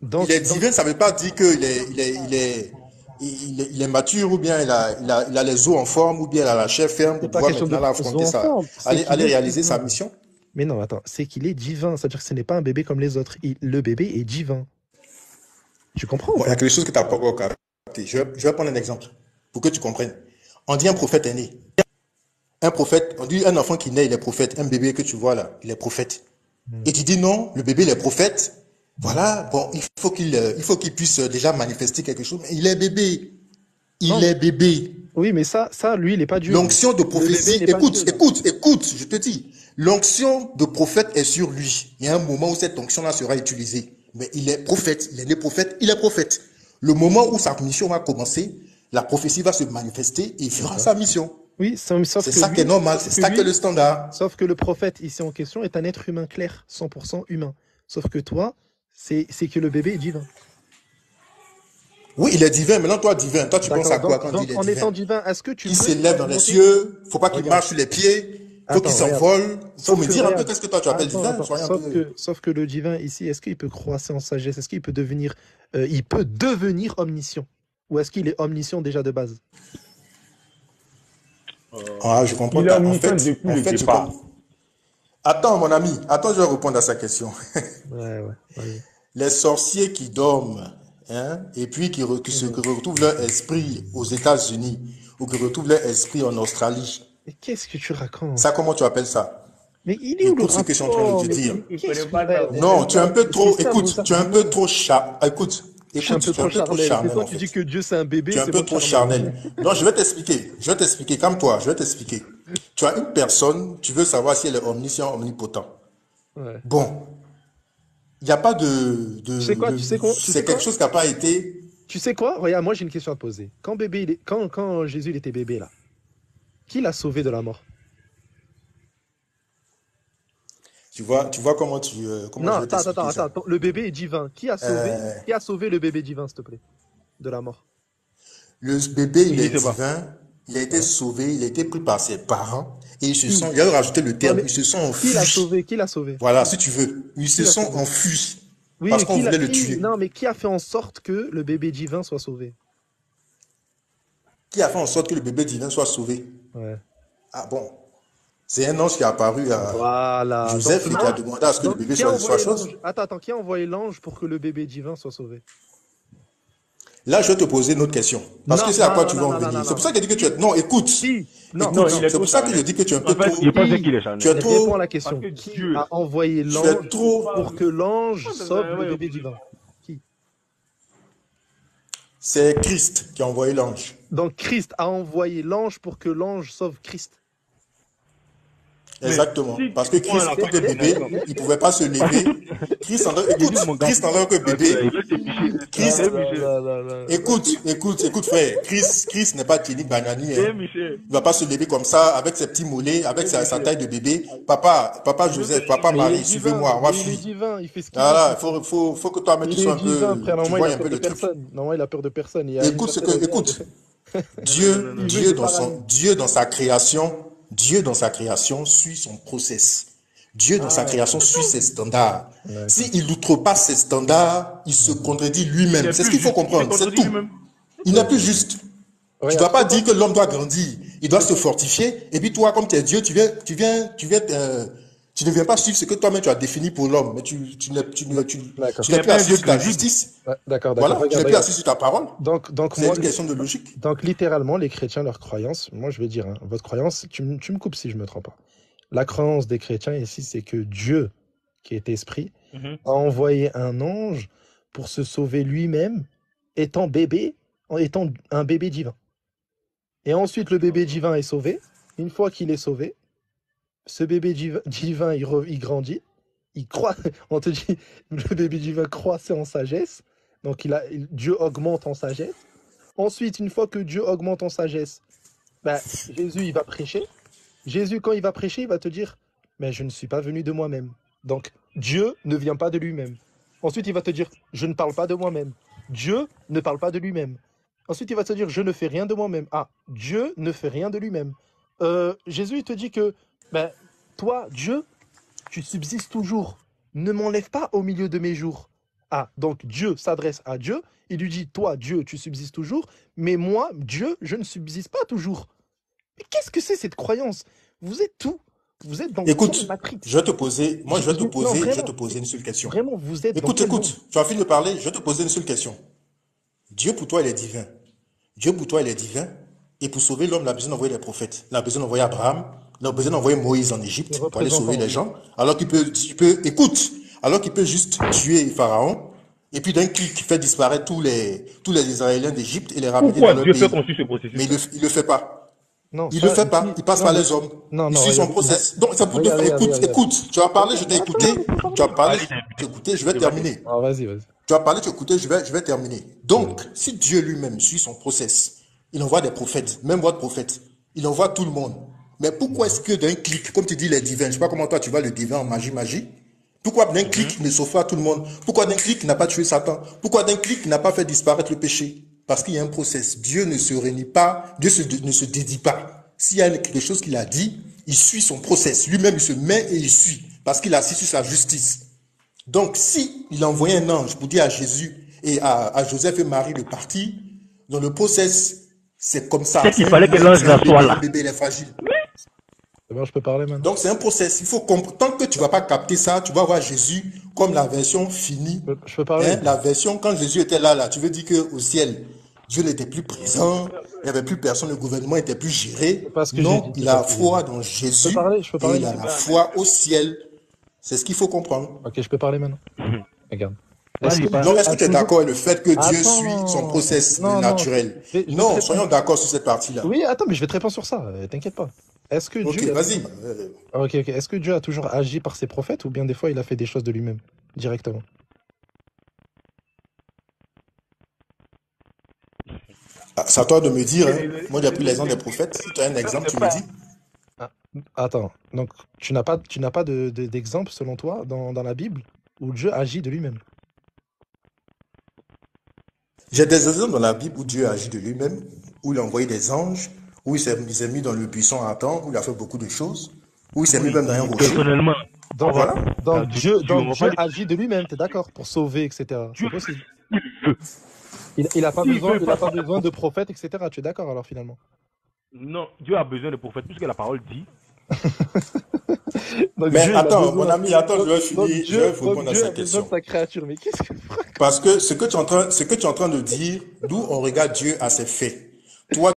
Il est divin, ça ne veut pas dire qu'il est mature, ou bien il a les os en forme, ou bien il a la chair ferme pour pouvoir maintenant affronter ça, aller réaliser sa mission. Mais non, attends, c'est qu'il est divin. C'est-à-dire que ce n'est pas un bébé comme les autres. Le bébé est divin. Tu comprends? Bon, il y a quelque chose que tu n'as pas encore capté. Je vais prendre un exemple pour que tu comprennes. On dit un prophète est né. Un prophète, on dit un enfant qui naît, il est prophète. Un bébé que tu vois là, il est prophète. Et tu dis non, le bébé il est prophète. Voilà, bon, il faut qu'il puisse déjà manifester quelque chose. Mais il est bébé. Il est bébé. Oui, mais ça, lui, il n'est pas Dieu. L'onction de prophétie, écoute, je te dis. L'onction de prophète est sur lui. Il y a un moment où cette onction-là sera utilisée. Mais il est prophète, il est né prophète, il est prophète. Le moment où sa mission va commencer, la prophétie va se manifester et il fera sa mission. Oui, sauf C'est que ça lui- qui est normal, c'est sauf que ça qui est lui- le standard. Sauf que le prophète ici en question est un être humain clair, 100% humain. Sauf que toi, c'est que le bébé est divin. Oui, il est divin. Maintenant, toi, divin, toi, tu D'accord, penses à quoi donc- quand donc, il est en divin? étant divin, est-ce que tu Il peux s'élève dans les augmenter- cieux, faut pas qu'il Regarde. marche sur les pieds, faut Attends, qu'il regarde. s'envole. Faut Sauf me que dire un peu regarde. qu'est-ce que toi tu appelles Attends, divin. attends. Soyons un Sauf peu... sauf que le divin ici, est-ce qu'il peut croître en sagesse? Est-ce qu'il peut devenir omniscient? Ou est-ce qu'il est omniscient déjà de base? Ah, je comprends Il est pas. En omniscient fait, depuis le départ. Attends, mon ami. Attends, je vais répondre à sa question. Ouais, vas-y. Les sorciers qui dorment, hein, et puis qui retrouvent leur esprit aux États-Unis, ou qui retrouvent leur esprit en Australie. Mais qu'est-ce que tu racontes? Ça, comment tu appelles ça? Mais il est où le Écoute ce que je suis en train de te rapport? dire. Mais qu'est-ce que- Non, tu es un peu trop... C'est ça, Écoute, vous- tu es un peu trop Écoute, Je suis un peu tu es trop charnel. C'est charnel, toi, en tu fait. dis que Dieu c'est un bébé. Tu es un c'est peu moi trop charnel. charnel. Non, je vais t'expliquer. Je vais t'expliquer. Calme-toi, je vais t'expliquer. Tu as une personne, tu veux savoir si elle est omniscient, omnipotent. Ouais. Bon. Il n'y a pas de... Tu sais quoi, tu sais C'est quelque quoi chose qui n'a pas été... Tu sais quoi? Regarde, moi j'ai une question à te poser. Quand Jésus il était bébé là, qui l'a sauvé de la mort? Tu vois comment comment Non, je vais t'expliquer ça. attends. Le bébé est divin. Qui a sauvé le bébé divin, s'il te plaît, de la mort? Le bébé, il Je est sais pas. divin, il a été sauvé, il a été pris par ses parents, et ils se sont, il y a rajouté le terme, Non, mais ils se sont Qui l'a enfuis. sauvé? Qui l'a sauvé? Voilà, si tu veux. Ils se Qui l'a sont sauvé? enfuis. Oui, Parce mais qu'on qui l'a- voulait le qui- tuer. Non, mais qui a fait en sorte que le bébé divin soit sauvé? Qui a fait en sorte que le bébé divin soit sauvé? Ouais. Ah bon. C'est un ange qui est apparu à Voilà. Joseph et qui a Donc, demandé à ce que le bébé qui a soit envoyé chose. l'ange? Attends, qui a envoyé l'ange pour que le bébé divin soit sauvé? Là, je vais te poser une autre question. Parce Non, que c'est à non, quoi non, tu non, vas en non, venir. non, C'est pour ça que je dis que tu es... Non, écoute. Non, Écoute, il est c'est pour trop ça que je charnel. dis que tu es un peu En fait, trop... il pense qu'il est charnel. Tu es Réponds trop... à la question. Parce que Qui Dieu- a envoyé Tu l'ange es trop... pour que l'ange sauve le bébé divin? Qui? C'est Christ qui a envoyé l'ange. Donc Christ a envoyé l'ange pour que l'ange sauve Christ. Exactement. si Parce que tu prends Christ, en tant que la- bébé, il ne pouvait pas se lever. Christ, en tant que bébé, Christ, écoute, frère. Christ n'est pas Thierry Banani. Hein. Il ne va pas se lever comme ça, avec ses petits mollets, avec sa taille de bébé. Papa Joseph, papa Mais il est Marie, divin, suivez-moi, on va mais il est fuir. divin, il fait ce qu'il Voilà, veut. faut que toi-même tu Il sois est un peu, divin, frère. tu Normalement, vois il a un peu peur de le truc. personne. Normalement, il a peur de personne. Il a une Écoute, personne au monde. écoute. Dieu, Il Dieu veut dans des paradis. Dieu dans sa création suit son process. Dieu dans sa création suit ses standards. Ouais. S'il outrepasse ses standards, il se contredit lui-même. C'est ce qu'il faut comprendre, c'est tout. Il n'est plus juste. Tu ne dois pas dire que l'homme doit grandir. Il doit se fortifier. Et puis toi, comme tu es Dieu, tu ne viens pas suivre ce que toi-même tu as défini pour l'homme. Mais tu n'es plus assis sur ta justice. Ouais, D'accord. Voilà, tu n'es plus Regarde. assis sur ta parole. Donc C'est moi, une question de logique. donc littéralement, les chrétiens, leur croyance, moi je vais dire, hein, votre croyance, tu me coupes si je me trompe pas. La croyance des chrétiens ici, c'est que Dieu, qui est esprit, a envoyé un ange pour se sauver lui-même, étant un bébé divin. Et ensuite, le bébé divin est sauvé. Une fois qu'il est sauvé, ce bébé divin, il grandit, il croît. On te dit, le bébé divin croissait en sagesse. Donc Dieu augmente en sagesse. Ensuite, une fois que Dieu augmente en sagesse, Jésus, il va prêcher. Jésus, quand il va prêcher, il va te dire, mais je ne suis pas venu de moi-même. Donc, Dieu ne vient pas de lui-même. Ensuite, il va te dire, je ne parle pas de moi-même. Dieu ne parle pas de lui-même. Ensuite, il va te dire, je ne fais rien de moi-même. Ah, Dieu ne fait rien de lui-même. Jésus, il te dit que, toi, Dieu, tu subsistes toujours. Ne m'enlève pas au milieu de mes jours. Ah, donc Dieu s'adresse à Dieu. Il lui dit, toi, Dieu, tu subsistes toujours. Mais moi, Dieu, je ne subsiste pas toujours. Mais qu'est-ce que c'est cette croyance? Vous êtes tout. Vous êtes dans Écoute, quelle matrix? je vais te poser vraiment, une seule question. Vraiment, vous êtes dans Écoute, quel monde? tu as fini de parler, je vais te poser une seule question. Dieu pour toi, il est divin. Dieu pour toi, il est divin. Et pour sauver l'homme, il a besoin d'envoyer les prophètes. Il a besoin d'envoyer Abraham. Il a besoin d'envoyer Moïse en Égypte pour aller sauver les gens. Alors qu'il peut, alors qu'il peut juste tuer Pharaon. Et puis d'un clic, faire disparaître tous les Israéliens d'Égypte et les ramener dans Pourquoi leur Dieu pays. fait construire ce processus? Mais il le fait pas. Non, Il le ça, fait pas, ici, il passe non, par mais, les hommes. non, Il non, suit son regarde, process. Donc, c'est pour te faire, regarde, écoute, regarde. écoute. Tu as parlé, je t'ai écouté. Tu as parlé, Allez, j'ai écouté, je vais terminer. Ah, vas-y, vas-y. Tu as parlé, tu as écouté, je vais terminer. Donc, si Dieu lui-même suit son process, il envoie des prophètes, même votre prophète, il envoie tout le monde. Mais pourquoi est-ce que d'un clic, comme tu dis les divins, je sais pas comment toi tu vois le divin en magie, pourquoi d'un clic il ne sauve pas tout le monde? Pourquoi d'un clic il n'a pas tué Satan? Pourquoi d'un clic il n'a pas fait disparaître le péché? Parce qu'il y a un process. Dieu ne se réunit pas, Dieu ne se dédie pas. S'il y a quelque chose qu'il a dit, il suit son process. Lui-même, il se met et il suit. Parce qu'il a assis sur sa justice. Donc, si il a envoyé un ange pour dire à Jésus et à Joseph et Marie de partir, dans le process, c'est comme ça. C'est qu'il fallait que l'ange soit là. Le bébé, il est fragile. C'est bon, je peux parler maintenant. Donc, c'est un process. Il faut comprendre. Tant que tu ne vas pas capter ça, tu vas voir Jésus comme la version finie. Je peux parler. La version, quand Jésus était là, tu veux dire qu'au ciel, Dieu n'était plus présent, il n'y avait plus personne, le gouvernement n'était plus géré. Non, il a foi dans Jésus et il a la foi au ciel. C'est ce qu'il faut comprendre. Ok, je peux parler maintenant. Regarde. Donc, est-ce que tu es d'accord avec le fait que Dieu suit son process naturel? Non, soyons d'accord sur cette partie-là. Oui, attends, mais je vais te répondre sur ça, t'inquiète pas. Est-ce que Ok, Dieu... vas-y. Ok. Est-ce que Dieu a toujours agi par ses prophètes ou bien des fois il a fait des choses de lui-même, directement? C'est à toi de me dire. Hein. Moi, j'ai pris l'exemple des prophètes. Si tu as un exemple, tu me dis. Attends, donc tu n'as pas d'exemple selon toi dans la Bible où Dieu agit de lui-même? J'ai des exemples dans la Bible où Dieu agit de lui-même, où il a envoyé des anges, où il s'est mis dans le buisson à temps, où il a fait beaucoup de choses, où il s'est mis même dans un rocher. Personnellement. Donc, voilà. Donc Dieu agit de lui-même, t'es d'accord? Pour sauver, etc. C'est possible. Il n'a pas besoin de prophètes, etc. Tu es d'accord alors finalement? Non, Dieu a besoin de prophètes, puisque la parole dit. Mais Dieu, attends, mon ami, je vais finir, je vais répondre à sa question. Sa créature, mais qu'est-ce que... Parce que ce que tu es en train de dire, d'où on regarde Dieu à ses faits. Toi,